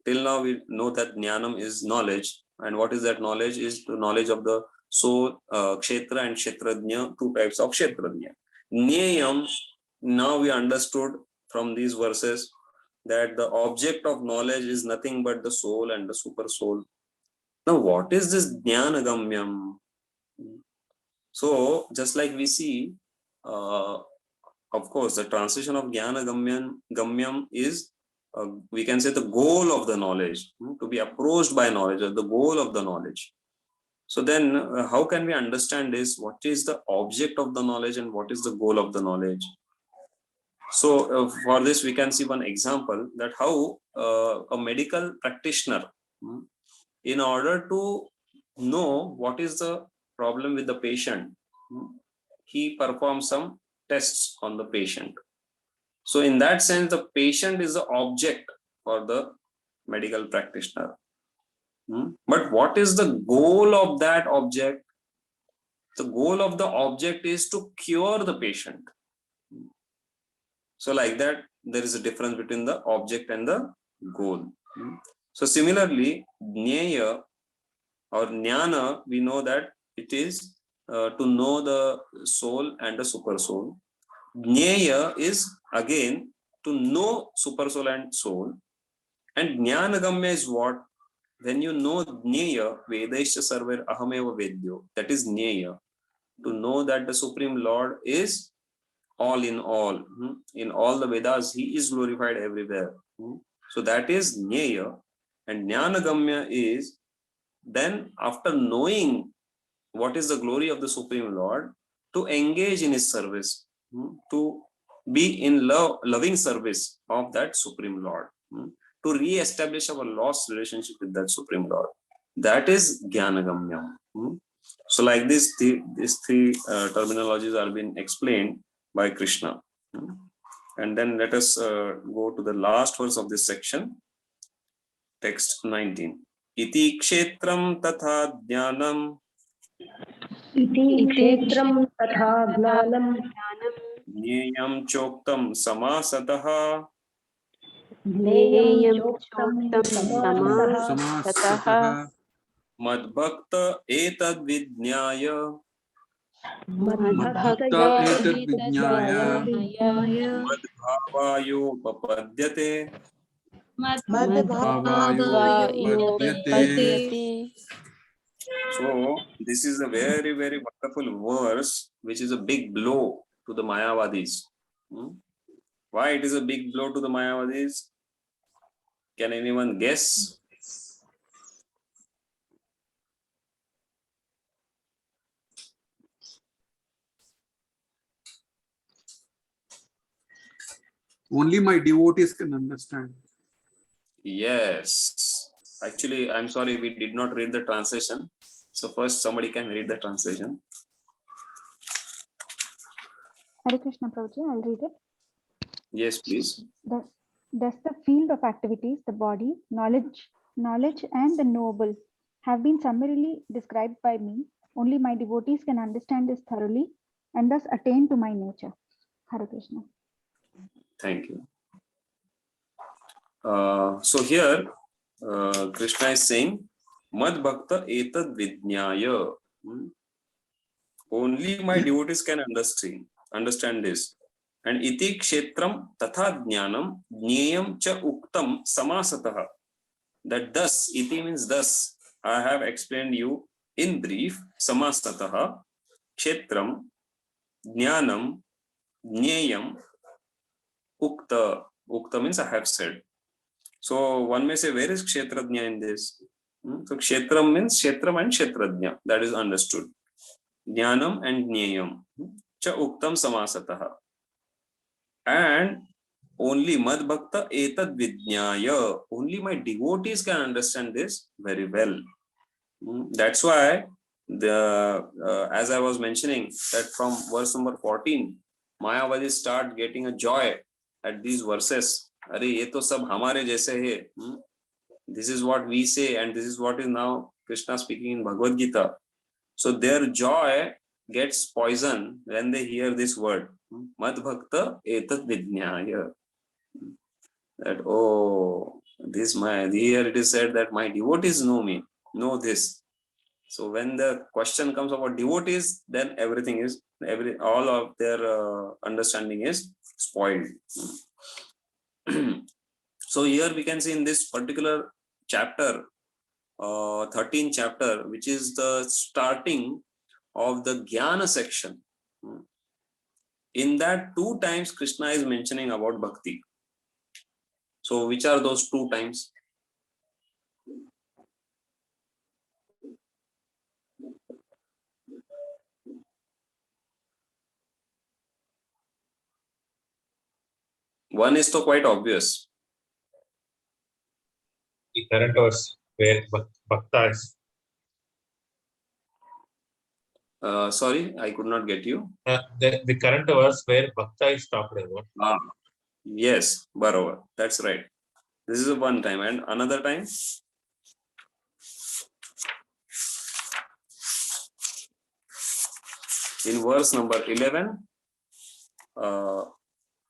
Till now we know that Jnanam is knowledge. And what is that knowledge? Is the knowledge of the soul, Kshetra and Kshetrajna, two types of Kshetrajna. Jnayam, now we understood from these verses that the object of knowledge is nothing but the soul and the super soul. Now, what is this Jnanagamyam? So, just like we see, of course, the translation of Jnanagamyam is, we can say, the goal of the knowledge, to be approached by knowledge, or the goal of the knowledge. So then, how can we understand this? What is the object of the knowledge and what is the goal of the knowledge? So, for this, we can see one example that how a medical practitioner, in order to know what is the problem with the patient, he performs some tests on the patient. So in that sense, the patient is the object for the medical practitioner. But what is the goal of that object? The goal of the object is to cure the patient. So like that, there is a difference between the object and the goal. So similarly, Jnaya or Jnana, we know that it is to know the soul and the super soul. Jnaya is again to know super soul and soul. And Jnanagamya is what? When you know Jnaya, Vedaisya Sarver Ahameva Vedyo, that is Jnaya. To know that the Supreme Lord is all in all. In all the Vedas, he is glorified everywhere. So that is Jnaya. And Jnanagamya is then, after knowing what is the glory of the Supreme Lord, to engage in his service, to be in loving service of that Supreme Lord, to re-establish our lost relationship with that Supreme Lord. That is Jnanagamya. So like this, these three terminologies are being explained by Krishna. And then let us go to the last verse of this section, text 19. Iti kshetram tatha jnanam. Iti kshetram tatha jnanam. Jnayam choktam samasataha. Jnayam choktam samasataha. Madbhakta etad vidnyaya. Madbhakta etad vidnyaya. Madbhavayo papadyate. Madbhavayo papadyate. So this is a very, very wonderful verse, which is a big blow to the Mayavadis. Why it is a big blow to the Mayavadis? Can anyone guess? Only my devotees can understand. Yes. Actually, I'm sorry, we did not read the translation. So first somebody can read the translation. Hare Krishna Prabhuji, I'll read it. Yes, please. Thus the field of activities, the body, knowledge and the knowable have been summarily described by me. Only my devotees can understand this thoroughly and thus attain to my nature. Hare Krishna. Thank you. So here, Krishna is saying, Mad Bhakta etad vidnyaya. Only my devotees can understand this. And iti kshetram tatha jnanam jneyam cha uktam samasatah. That thus, iti means thus, I have explained you in brief, samasatah, kshetram, jnanam, jneyam, ukta. Ukta means I have said. So one may say, where is kshetrajna in this? So kshetram means kshetram and kshetrajna. That is understood. Jnanam and jneyam. Cha uktam samasatah. And only mad bhakta etad vidnyaya. Only my devotees can understand this very well. That's why as I was mentioning that from verse number 14, Mayavadis start getting a joy at these verses. Are ye to sab hamare jaise hai. This is what we say, and this is what is now Krishna speaking in Bhagavad Gita. So their joy gets poisoned when they hear this word. Mad bhakta etat vidnyaya. That, oh, here it is said that my devotees know me, know this. So when the question comes about devotees, then everything is, all of their understanding is spoiled. So here we can see in this particular chapter, 13th chapter, which is the starting of the Jnana section. In that 2 times Krishna is mentioning about bhakti. So which are those 2 times? One is so quite obvious. The current verse where Bhakta is. Sorry, I could not get you. The current verse where Bhakta is talked about. Yes, Barover. That's right. This is one time. And another time? In verse number 11,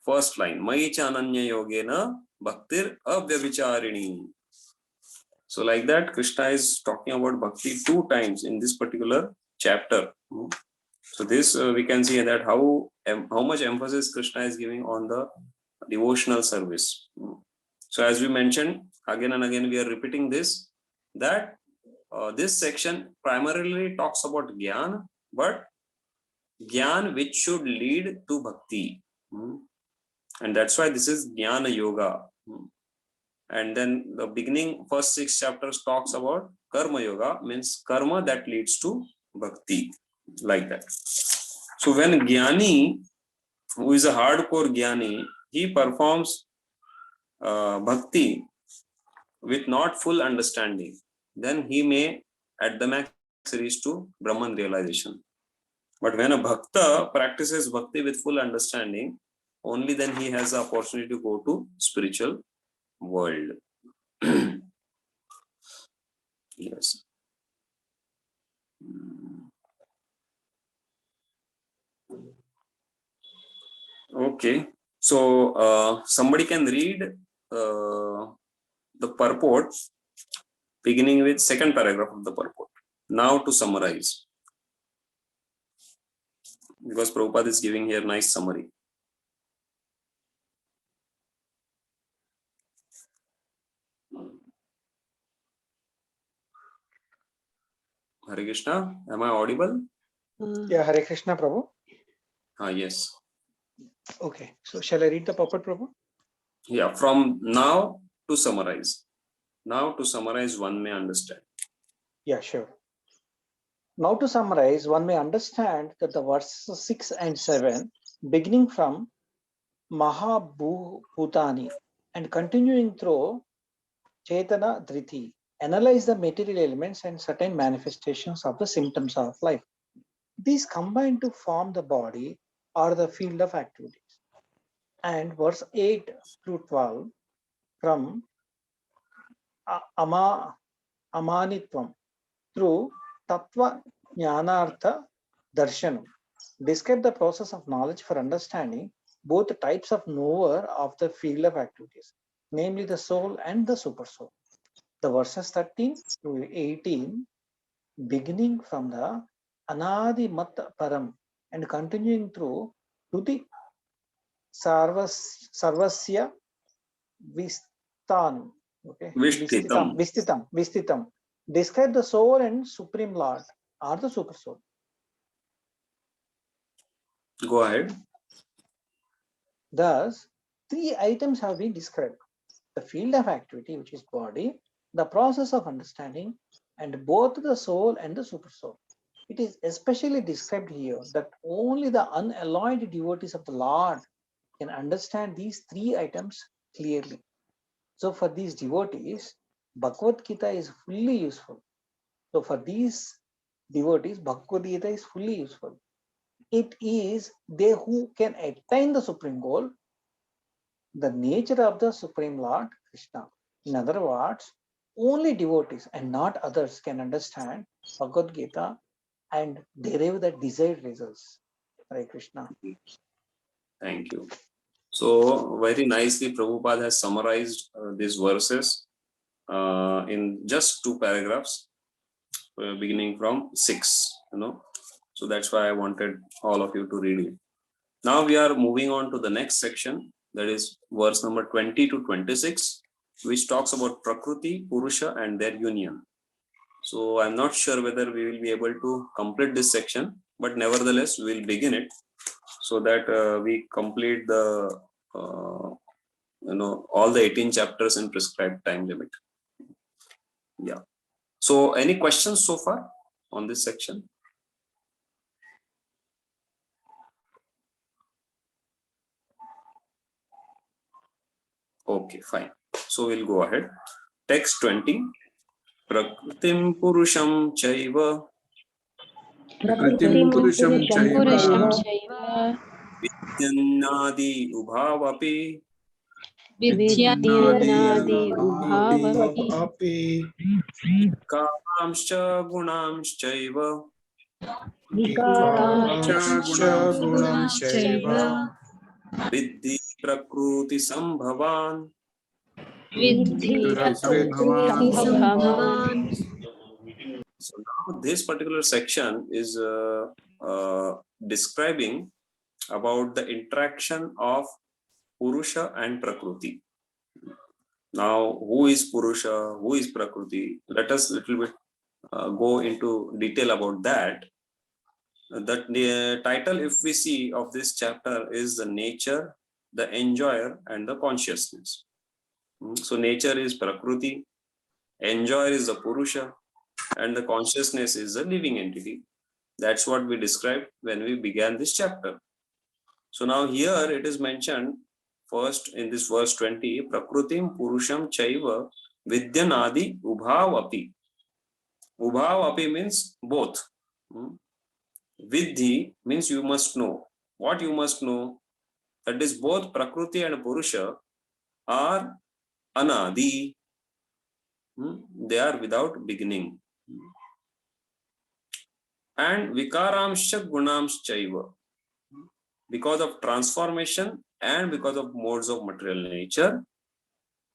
first line, Mai chananya yogena bhaktir avyabhicharini. So like that, Krishna is talking about bhakti 2 times in this particular chapter. So this we can see that how much emphasis Krishna is giving on the devotional service. So as we mentioned, again and again we are repeating this, that this section primarily talks about Gyan, but Gyan which should lead to bhakti. And that's why this is Jnana Yoga. And then the beginning, first 6 chapters talks about Karma Yoga, means karma that leads to bhakti, like that. So when Jnani, who is a hardcore Jnani, he performs bhakti with not full understanding, then he may at the max reach to Brahman realization. But when a bhakta practices bhakti with full understanding, only then he has the opportunity to go to spiritual world. Yes. Okay. So somebody can read the purport beginning with 2nd paragraph of the purport. Now to summarize, because Prabhupada is giving here nice summary. Hare Krishna, am I audible? Yeah, Hare Krishna, Prabhu. Yes. Okay, so shall I read the purport, Prabhu? Yeah, from now to summarize. Now to summarize, one may understand. Yeah, sure. Now to summarize, one may understand that the verses 6 and 7, beginning from Mahabhutani and continuing through Chetana Dhriti, analyze the material elements and certain manifestations of the symptoms of life. These combine to form the body or the field of activities. And verse 8 through 12 from Amanitvam through Tattva Jnanartha Darshanam describe the process of knowledge for understanding both the types of knower of the field of activities, namely the soul and the super soul. The verses 13 to 18, beginning from the Anadi Mat Param, and continuing through to the Sarvasya Vistan. Okay. Vistitam. Describe the soul and Supreme Lord or the Super Soul. Go ahead. Thus, three items have been described: the field of activity, which is body, the process of understanding, and both the soul and the super soul. It is especially described here that only the unalloyed devotees of the Lord can understand these three items clearly. So for these devotees, Bhagavad Gita is fully useful. So for these devotees, Bhagavad Gita is fully useful. It is they who can attain the supreme goal, the nature of the Supreme Lord Krishna. In other words, only devotees and not others can understand Bhagavad Gita and derive the desired results. Hare Krishna. Thank you. So very nicely Prabhupada has summarized these verses in just 2 paragraphs, beginning from 6, So that's why I wanted all of you to read it. Now we are moving on to the next section, that is verse number 20 to 26, which talks about Prakriti, Purusha and their union. So I'm not sure whether we will be able to complete this section, but nevertheless we will begin it so that we complete the all the 18 chapters in prescribed time limit. Yeah. So any questions so far on this section? Okay, fine. So we'll go ahead. Text 20. Prakritim Purusham Chaiva. Prakritim Purusham Chaiva. Vidyannadi Ubhavapi. Vidyannadi Ubhavapi. Karamscha Gunamschaiva. Viddhi Prakruti Sambhavan. So now this particular section is describing about the interaction of Purusha and Prakriti. Now, who is Purusha? Who is Prakriti? Let us little bit go into detail about that. The title, if we see, of this chapter is the nature, the enjoyer, and the consciousness. So nature is Prakriti, enjoyer is the Purusha, and the consciousness is the living entity. That's what we described when we began this chapter. So now here it is mentioned first in this verse 20, Prakrutim Purusham Chaiva Vidyanadi Ubhavapi. Ubhavapi means both. Vidhi means you must know. What you must know? That is both Prakriti and Purusha are Anadi. They are without beginning. And Vikaramsha Gunamschaiva. Because of transformation and because of modes of material nature,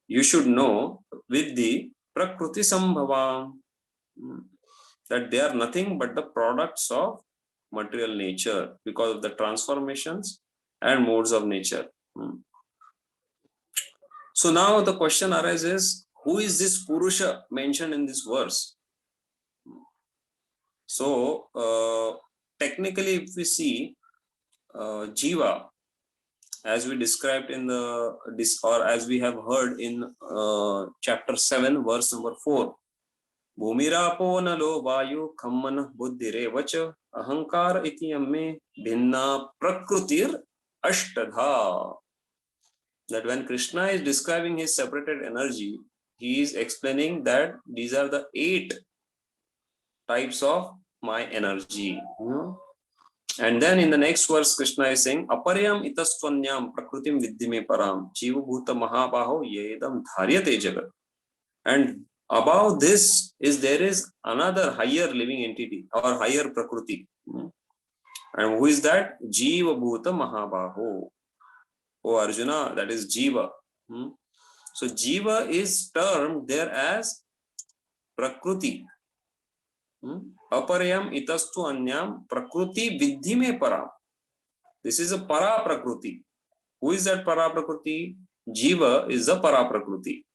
you should know with the Prakriti Sambhavam that they are nothing but the products of material nature because of the transformations and modes of nature. So now the question arises, who is this Purusha mentioned in this verse? So technically, if we see Jiva, as we described in or as we have heard in chapter 7, verse number 4, Bhumirapo nalo vayu khamman buddhire vacha ahankar iti yamme bhinna prakrutir ashtadha. That when Krishna is describing his separated energy, he is explaining that these are the 8 types of my energy. And then in the next verse, Krishna is saying, Aparyam itastvanyam prakrutim vidyame param jiva bhuta mahabaho yedam dharyate jagat. And above this there is another higher living entity or higher prakriti. And who is that? Jiva bhuta mahabaho. Oh Arjuna, that is Jiva. So Jiva is termed there as Prakriti. Aparayam itastu anyam prakriti vidhi me param. This is a para prakriti. Who is that para prakriti? Jiva is the para prakriti.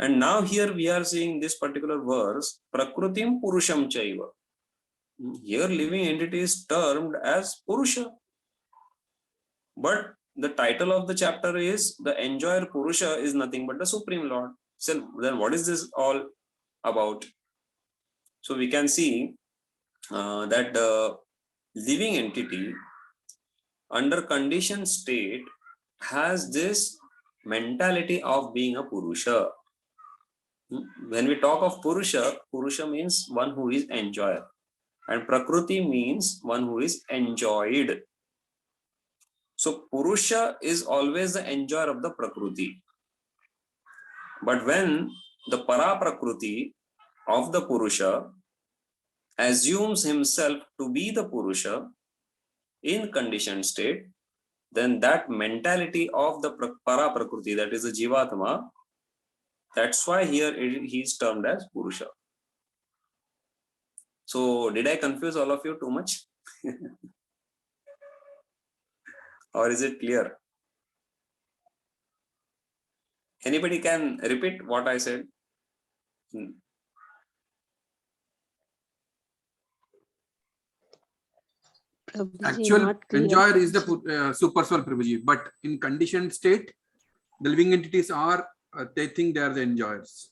And now here we are seeing this particular verse, Prakrutim Purusham Chaiva. Here living entity is termed as Purusha. But the title of the chapter is the enjoyer Purusha is nothing but the Supreme Lord. So then what is this all about? So we can see that the living entity under conditioned state has this mentality of being a Purusha. When we talk of Purusha, Purusha means one who is enjoyer. And Prakriti means one who is enjoyed. So Purusha is always the enjoyer of the Prakriti. But when the Para Prakriti of the Purusha assumes himself to be the Purusha in conditioned state, then that mentality of the Para Prakriti, that is the Jivatma, that's why here he is termed as Purusha. So did I confuse all of you too much? Or is it clear? Anybody can repeat what I said? Actual enjoyer is the super soul, Prabhuji, but in conditioned state, the living entities are, they think they are the enjoyers.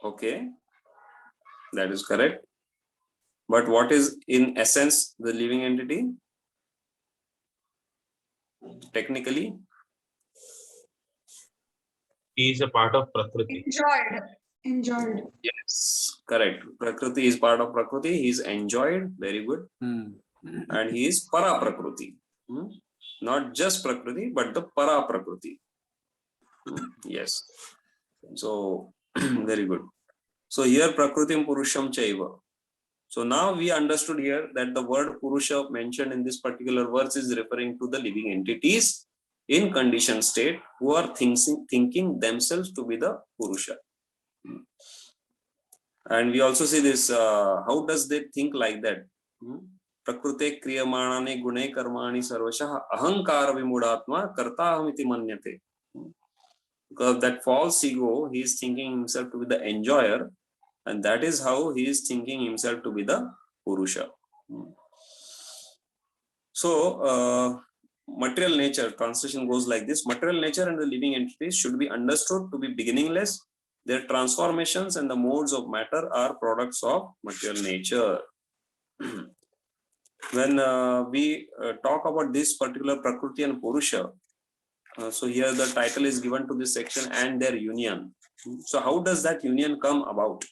Okay, that is correct. But what is in essence the living entity? Technically? He is a part of Prakriti. Enjoyed. Yes, correct. Prakriti is part of Prakriti. He is enjoyed. Very good. And he is Para Prakriti. Not just Prakriti, but the Para Prakriti. Yes. So, very good. So here Prakritim Purusham Chaiva. So now we understood here that the word Purusha mentioned in this particular verse is referring to the living entities in conditioned state who are thinking themselves to be the Purusha. And we also see this, how does they think like that? Prakrute kriyamanane gune karmani sarvashah ahankara vimudatma kartahamiti manyate. Because that false ego, he is thinking himself to be the enjoyer, and that is how he is thinking himself to be the Purusha. So, material nature, translation goes like this: material nature and the living entities should be understood to be beginningless. Their transformations and the modes of matter are products of material nature. When we talk about this particular Prakriti and Purusha, so here the title is given to this section and their union. So how does that union come about?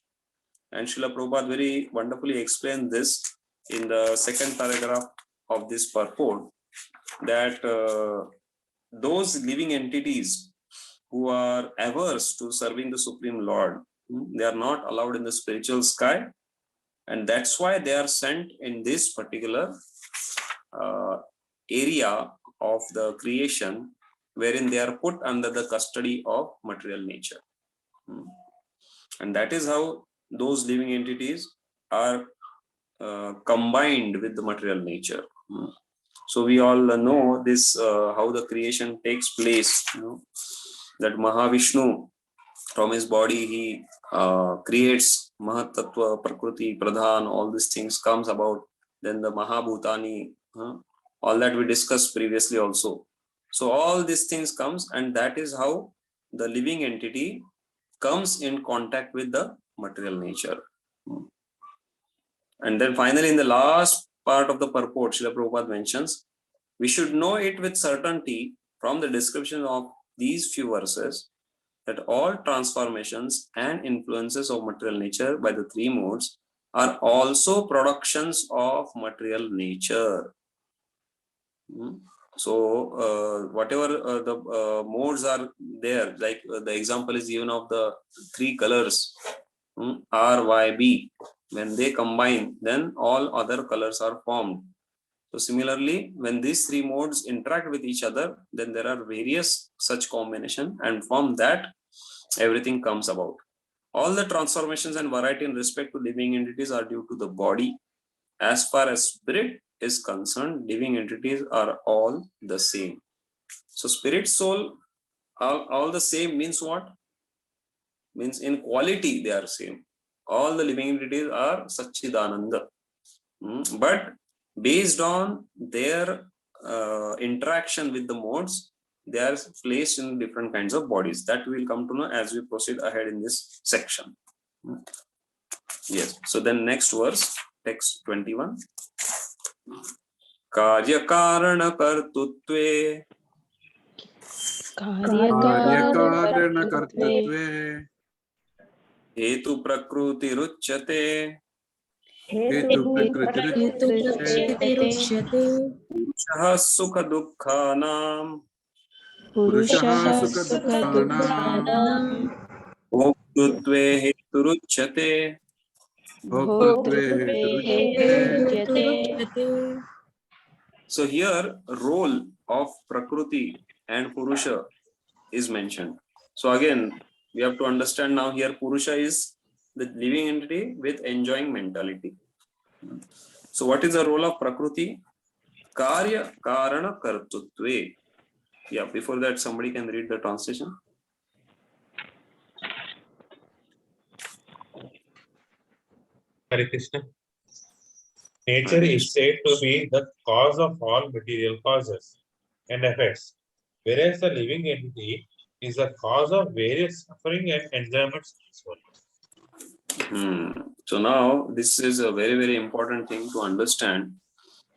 And Srila Prabhupada very wonderfully explained this in the second paragraph of this purport, that those living entities who are averse to serving the Supreme Lord, they are not allowed in the spiritual sky, and that's why they are sent in this particular area of the creation wherein they are put under the custody of material nature. And that is how those living entities are combined with the material nature. So we all know this, how the creation takes place, that Mahavishnu, from his body, he creates Mahatattva, Prakriti, Pradhan, all these things comes about. Then the Mahabhutani, all that we discussed previously also. So all these things comes, and that is how the living entity comes in contact with the material nature. And then finally, in the last part of the purport, Srila Prabhupada mentions, we should know it with certainty from the description of these few verses that all transformations and influences of material nature by the three modes are also productions of material nature. So whatever the modes are there, like the example is given of the three colors, R, Y, B. When they combine, then all other colors are formed. So similarly, when these three modes interact with each other, then there are various such combination, and from that everything comes about. all the transformations and variety in respect to living entities are due to the body. As far as spirit is concerned, living entities are all the same. So spirit, soul, all the same means what? Means in quality they are same. All the living entities are Satchidananda. But based on their interaction with the modes, they are placed in different kinds of bodies. That we will come to know as we proceed ahead in this section. Yes. So then next verse, text 21. Karya karana kartutve. Karya karana kartutve. Hetu prakriti ruchyate. Hetu prakriti ruchyate. Purushaha sukha dukkhanam. Purushaha sukha dukkhanam. Bhoktutve hetu ruchyate. So here role of Prakriti and Purusha is mentioned. So again, we have to understand now here Purusha is the living entity with enjoying mentality. So what is the role of Prakriti? Karya Karana Kartutve. Yeah, before that somebody can read the translation. Hare Krishna. Nature is said to be the cause of all material causes and effects, whereas the living entity is the cause of various suffering and enjoyments. So now this is a very, very important thing to understand.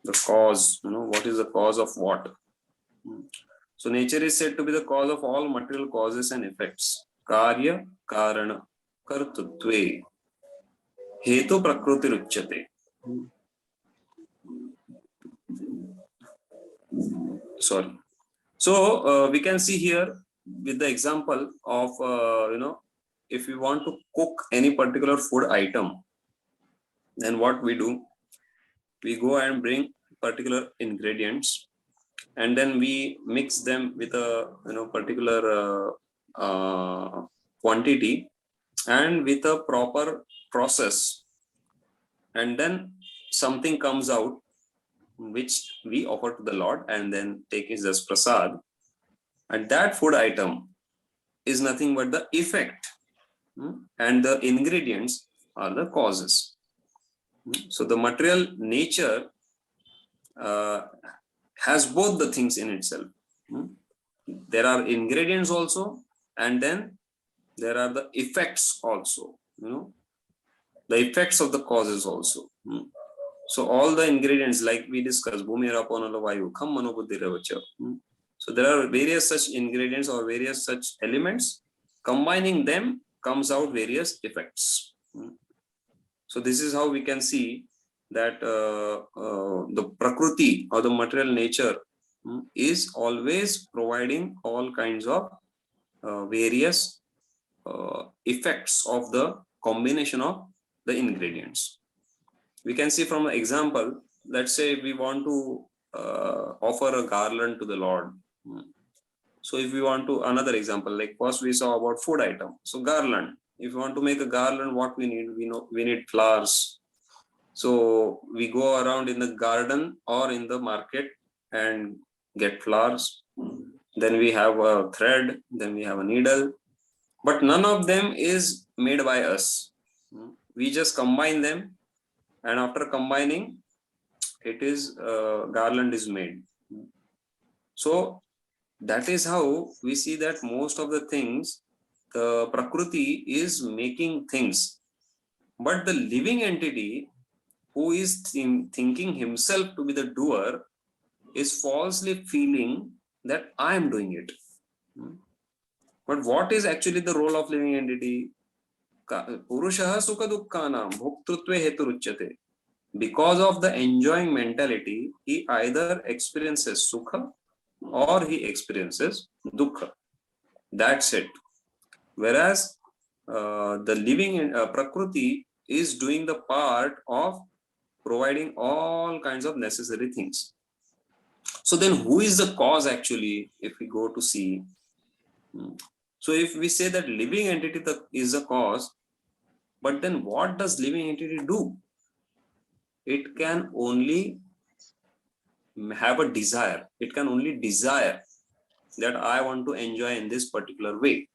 The cause, what is the cause of what? So nature is said to be the cause of all material causes and effects. Karya Karana Kartutve. Hetu Prakriti Ruchyate. Sorry. So we can see here with the example of, if we want to cook any particular food item, then what we do? We go and bring particular ingredients, and then we mix them with a particular quantity and with a proper process, and then something comes out which we offer to the Lord and then take it as prasad. And that food item is nothing but the effect, and the ingredients are the causes. So the material nature has both the things in itself. There are ingredients also, and then there are the effects also, the effects of the causes also. So all the ingredients, like we discussed, Bhumi Raponala Vayu, Kham Manobuddhi Ravacha. So there are various such ingredients or various such elements. Combining them comes out various effects. So this is how we can see that the Prakriti or the material nature is always providing all kinds of various effects of the combination of the ingredients. We can see from an example, let's say we want to offer a garland to the Lord. So if we want to, another example, like first we saw about food item. So garland, if you want to make a garland, what we need? We need flowers. So we go around in the garden or in the market and get flowers. Then we have a thread, then we have a needle, but none of them is made by us. We just combine them, and after combining, it is garland is made. So that is how we see that most of the things, the Prakriti is making things, but the living entity who is thinking himself to be the doer is falsely feeling that I am doing it. But what is actually the role of living entity? Purushaha sukha dukkhanam bhoktritve hetu ruchyate. Because of the enjoying mentality, he either experiences sukha or he experiences dukkha. That's it. Whereas the living Prakriti is doing the part of providing all kinds of necessary things. So then who is the cause actually, if we go to see? So if we say that living entity is the cause, But then what does living entity do? It can only have a desire. It can only desire that I want to enjoy in this particular way.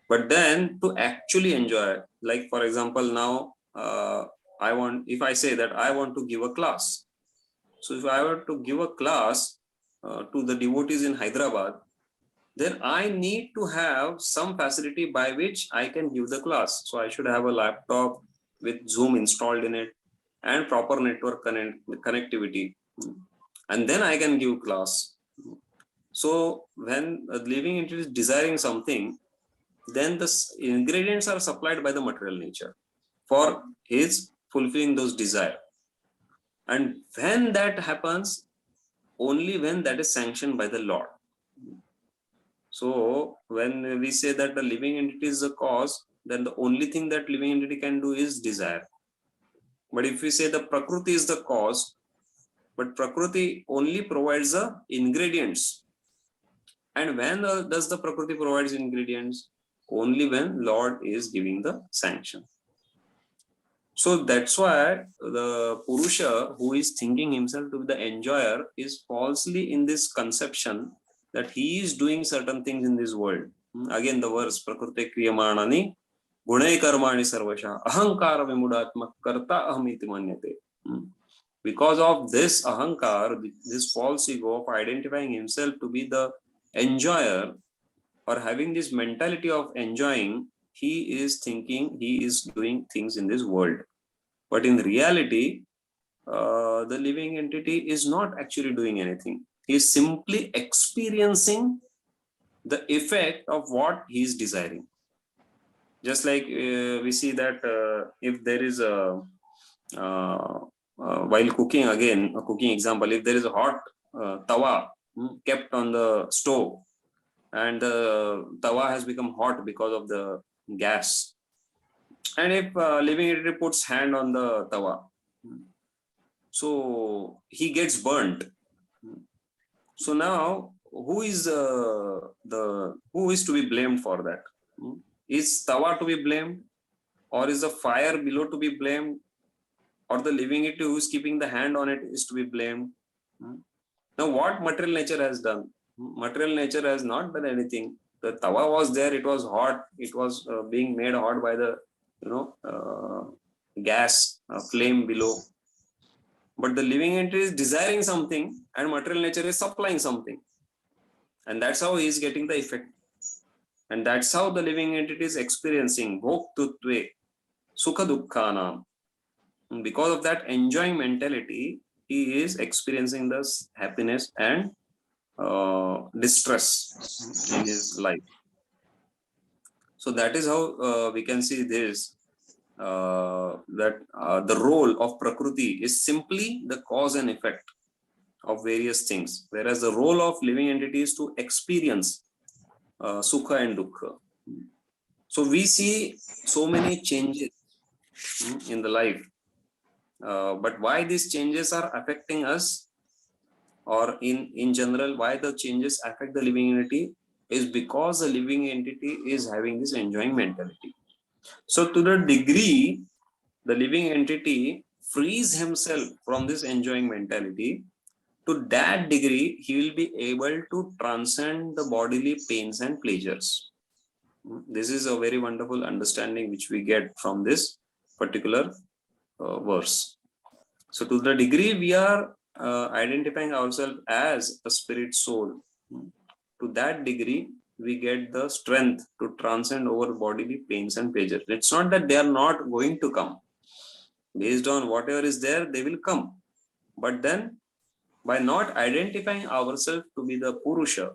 But then to actually enjoy, like for example, now if I say that I want to give a class. So if I were to give a class to the devotees in Hyderabad, then I need to have some facility by which I can give the class. So I should have a laptop with Zoom installed in it and proper network connectivity. And then I can give class. So when a living entity is desiring something, then the ingredients are supplied by the material nature for his fulfilling those desire. And when that happens, only when that is sanctioned by the Lord. So when we say that the living entity is the cause, then the only thing that living entity can do is desire. But if we say the Prakriti is the cause, but Prakriti only provides the ingredients. And when does the Prakriti provides ingredients? Only when Lord is giving the sanction. So that's why the Purusha who is thinking himself to be the enjoyer is falsely in this conception that he is doing certain things in this world. Again, the verse Prakriti Kriyamanani Gunai Karmani Sarvasha Ahankara Vimudatma Karta Ahamiti Manyate. Because of this Ahankar, this false ego of identifying himself to be the enjoyer or having this mentality of enjoying, he is thinking he is doing things in this world. But in reality, the living entity is not actually doing anything. He is simply experiencing the effect of what he is desiring. Just like we see that if there is a, while cooking, again, a cooking example, if there is a hot tawa kept on the stove and the tawa has become hot because of the gas, and if living entity puts hand on the tawa, so he gets burnt. So now who is to be blamed for that? Is tawa to be blamed, or is the fire below to be blamed, or the living entity who is keeping the hand on it is to be blamed? Now what material nature has done? Material nature has not done anything. The tawa was there, it was hot, it was being made hot by the gas flame below. But the living entity is desiring something and material nature is supplying something. And that's how he is getting the effect. And that's how the living entity is experiencing bhoktutve sukha dukkhanam. Because of that enjoying mentality, he is experiencing this happiness and distress in his life. So that is how we can see this, that the role of Prakriti is simply the cause and effect of various things, whereas the role of living entity is to experience sukha and dukkha. So we see so many changes in the life, but why these changes are affecting us, or in general why the changes affect the living entity, is because the living entity is having this enjoying mentality. So to the degree the living entity frees himself from this enjoying mentality, to that degree he will be able to transcend the bodily pains and pleasures. This is a very wonderful understanding which we get from this particular verse. So to the degree we are identifying ourselves as a spirit soul, to that degree we get the strength to transcend over bodily pains and pleasures. It's not that they are not going to come. Based on whatever is there, they will come. But then by not identifying ourselves to be the Purusha,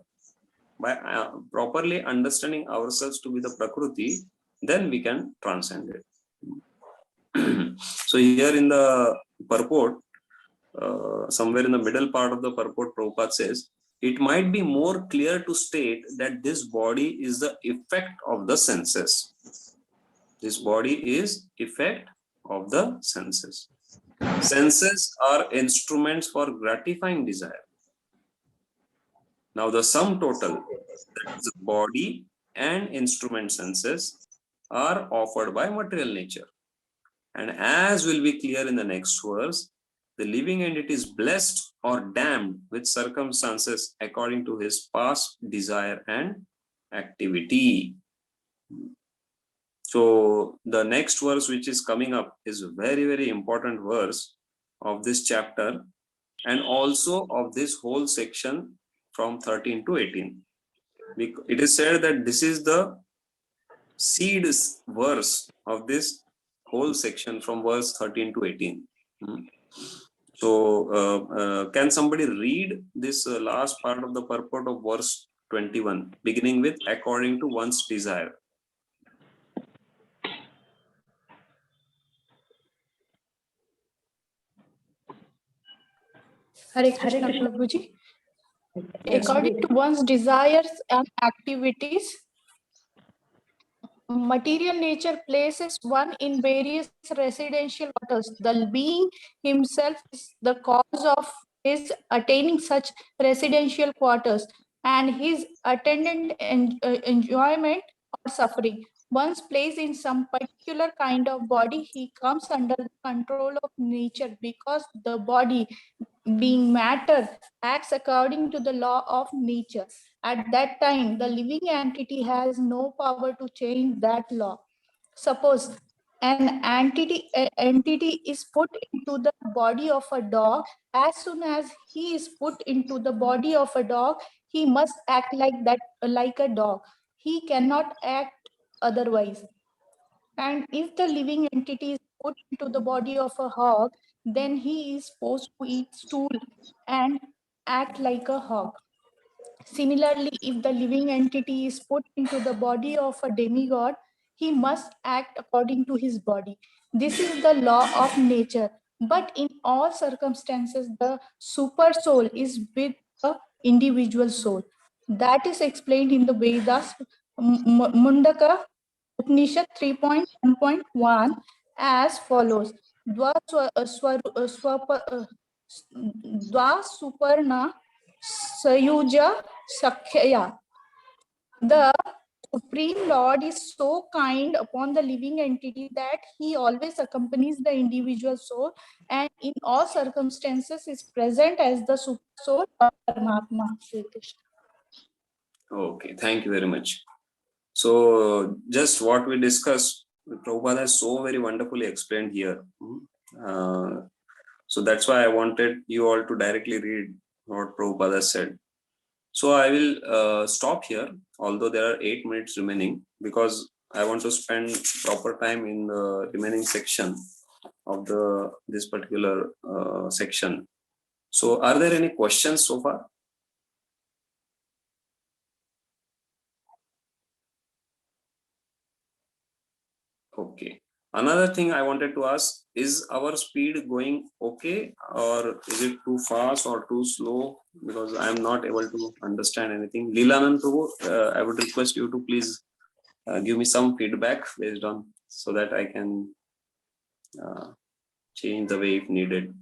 by properly understanding ourselves to be the Prakriti, then we can transcend it. So here in the purport, somewhere in the middle part of the purport, Prabhupada says, it might be more clear to state that this body is the effect of the senses. This body is effect of the senses. Senses are instruments for gratifying desire. Now the sum total, that is the body and instrument senses, are offered by material nature. And as will be clear in the next verse, the living entity is blessed or damned with circumstances according to his past desire and activity. So the next verse which is coming up is a very, very important verse of this chapter and also of this whole section from 13 to 18. It is said that this is the seed verse of this whole section from verse 13 to 18. So can somebody read this last part of the purport of verse 21, beginning with according to one's desire? Hare Krishna, Prabhuji. Yes, According to one's desires and activities, material nature places one in various residential quarters. The being himself is the cause of his attaining such residential quarters and his attendant enjoyment or suffering. Once placed in some particular kind of body, he comes under the control of nature because the body, being matter, acts according to the law of nature. At that time, the living entity has no power to change that law. Suppose an entity is put into the body of a dog. As soon as he is put into the body of a dog, he must act like a dog. He cannot act otherwise. And if the living entity is put into the body of a hog, then he is supposed to eat stool and act like a hog. Similarly, if the living entity is put into the body of a demigod, he must act according to his body. This is the law of nature. But in all circumstances, the super soul is with the individual soul. That is explained in the Vedas, Mundaka Upanishad 3.1.1 as follows. Dva Suparna Sayuja Sakya. The Supreme Lord is so kind upon the living entity that he always accompanies the individual soul and in all circumstances is present as the super soul of Paramatma. Okay, thank you very much. So just what we discussed, Prabhupada has so very wonderfully explained here. So that's why I wanted you all to directly read what Prabhupada said. So I will stop here, although there are 8 minutes remaining, because I want to spend proper time in the remaining section of this particular section. So are there any questions so far? Okay. Another thing I wanted to ask, is our speed going okay, or is it too fast or too slow? Because I am not able to understand anything. Lilananda Prabhu, I would request you to please give me some feedback based on, so that I can change the way if needed.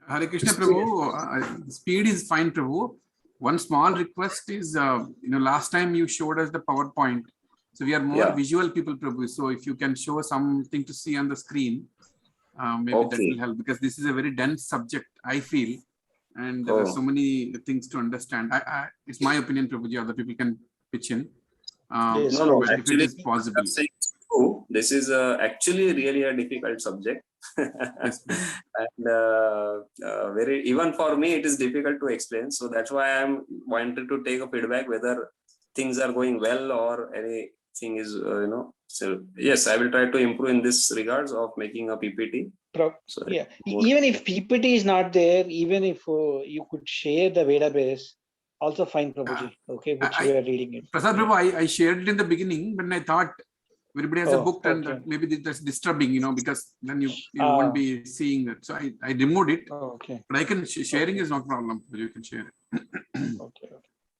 Hare Krishna Prabhu, speed is fine Prabhu. One small request is, last time you showed us the PowerPoint. So we are more visual people, Prabhu. So if you can show something to see on the screen, maybe that will help, because this is a very dense subject, I feel. And there are so many things to understand. It's my opinion, Prabhuji, other people can pitch in. No, if actually, it is possible. This is actually really a difficult subject. And very, even for me, it is difficult to explain. So that's why I'm wanted to take a feedback whether things are going well or anything is, So yes, I will try to improve in this regards of making a PPT. So even if PPT is not there, even if you could share the database, also fine, Prabhuji. Okay, which we are reading it. Prasad Prabhu, I shared it in the beginning, but I thought everybody has a book, and maybe that's disturbing, because then you won't be seeing that. So I removed it. Okay. But I can sharing is not a problem. You can share it. Okay.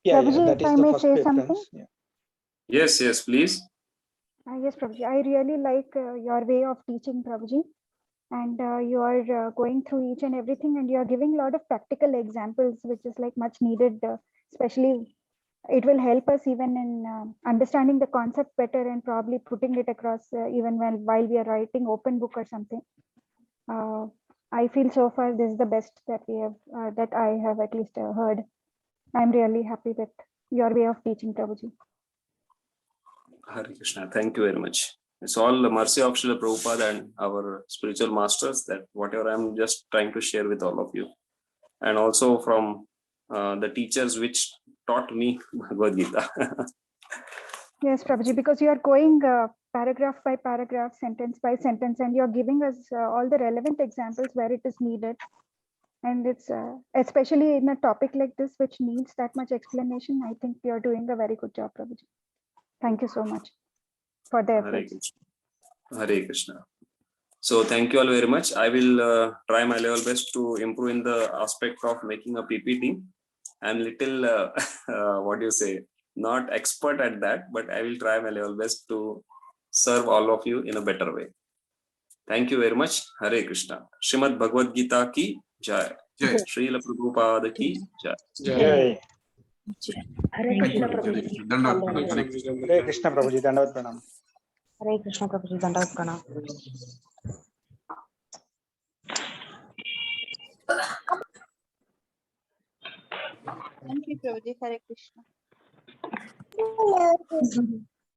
Yeah, that is the first preference. Yes, please. Yes, Prabhuji. I really like your way of teaching, Prabhuji. and you are going through each and everything, and you are giving a lot of practical examples, which is like much needed, especially it will help us even in understanding the concept better and probably putting it across even while we are writing open book or something. I feel so far this is the best that we have, that I have at least heard. I'm really happy with your way of teaching, Prabhuji. Hare Krishna. Thank you very much. It's all the mercy of Srila Prabhupada and our spiritual masters that whatever I'm just trying to share with all of you. And also from the teachers which taught me Bhagavad Gita. Yes, Prabhuji, because you are going paragraph by paragraph, sentence by sentence, and you're giving us all the relevant examples where it is needed. And it's especially in a topic like this, which needs that much explanation. I think you're doing a very good job, Prabhuji. Thank you so much for the Hare efforts. Krishna. Hare Krishna. So thank you all very much. I will try my level best to improve in the aspect of making a PPT. I'm little, what do you say, not expert at that, but I will try my level best to serve all of you in a better way. Thank you very much. Hare Krishna. Srimad Bhagavad Gita ki jai. Srila Prabhupada ki jai. Jai. Hare Krishna Prabhuji. Hare Krishna Prabhuji, Dandavat Pranam. Hare Krishna Prabhuji, Dandavat Pranam. Thank you, Prabhuji. Hare Krishna.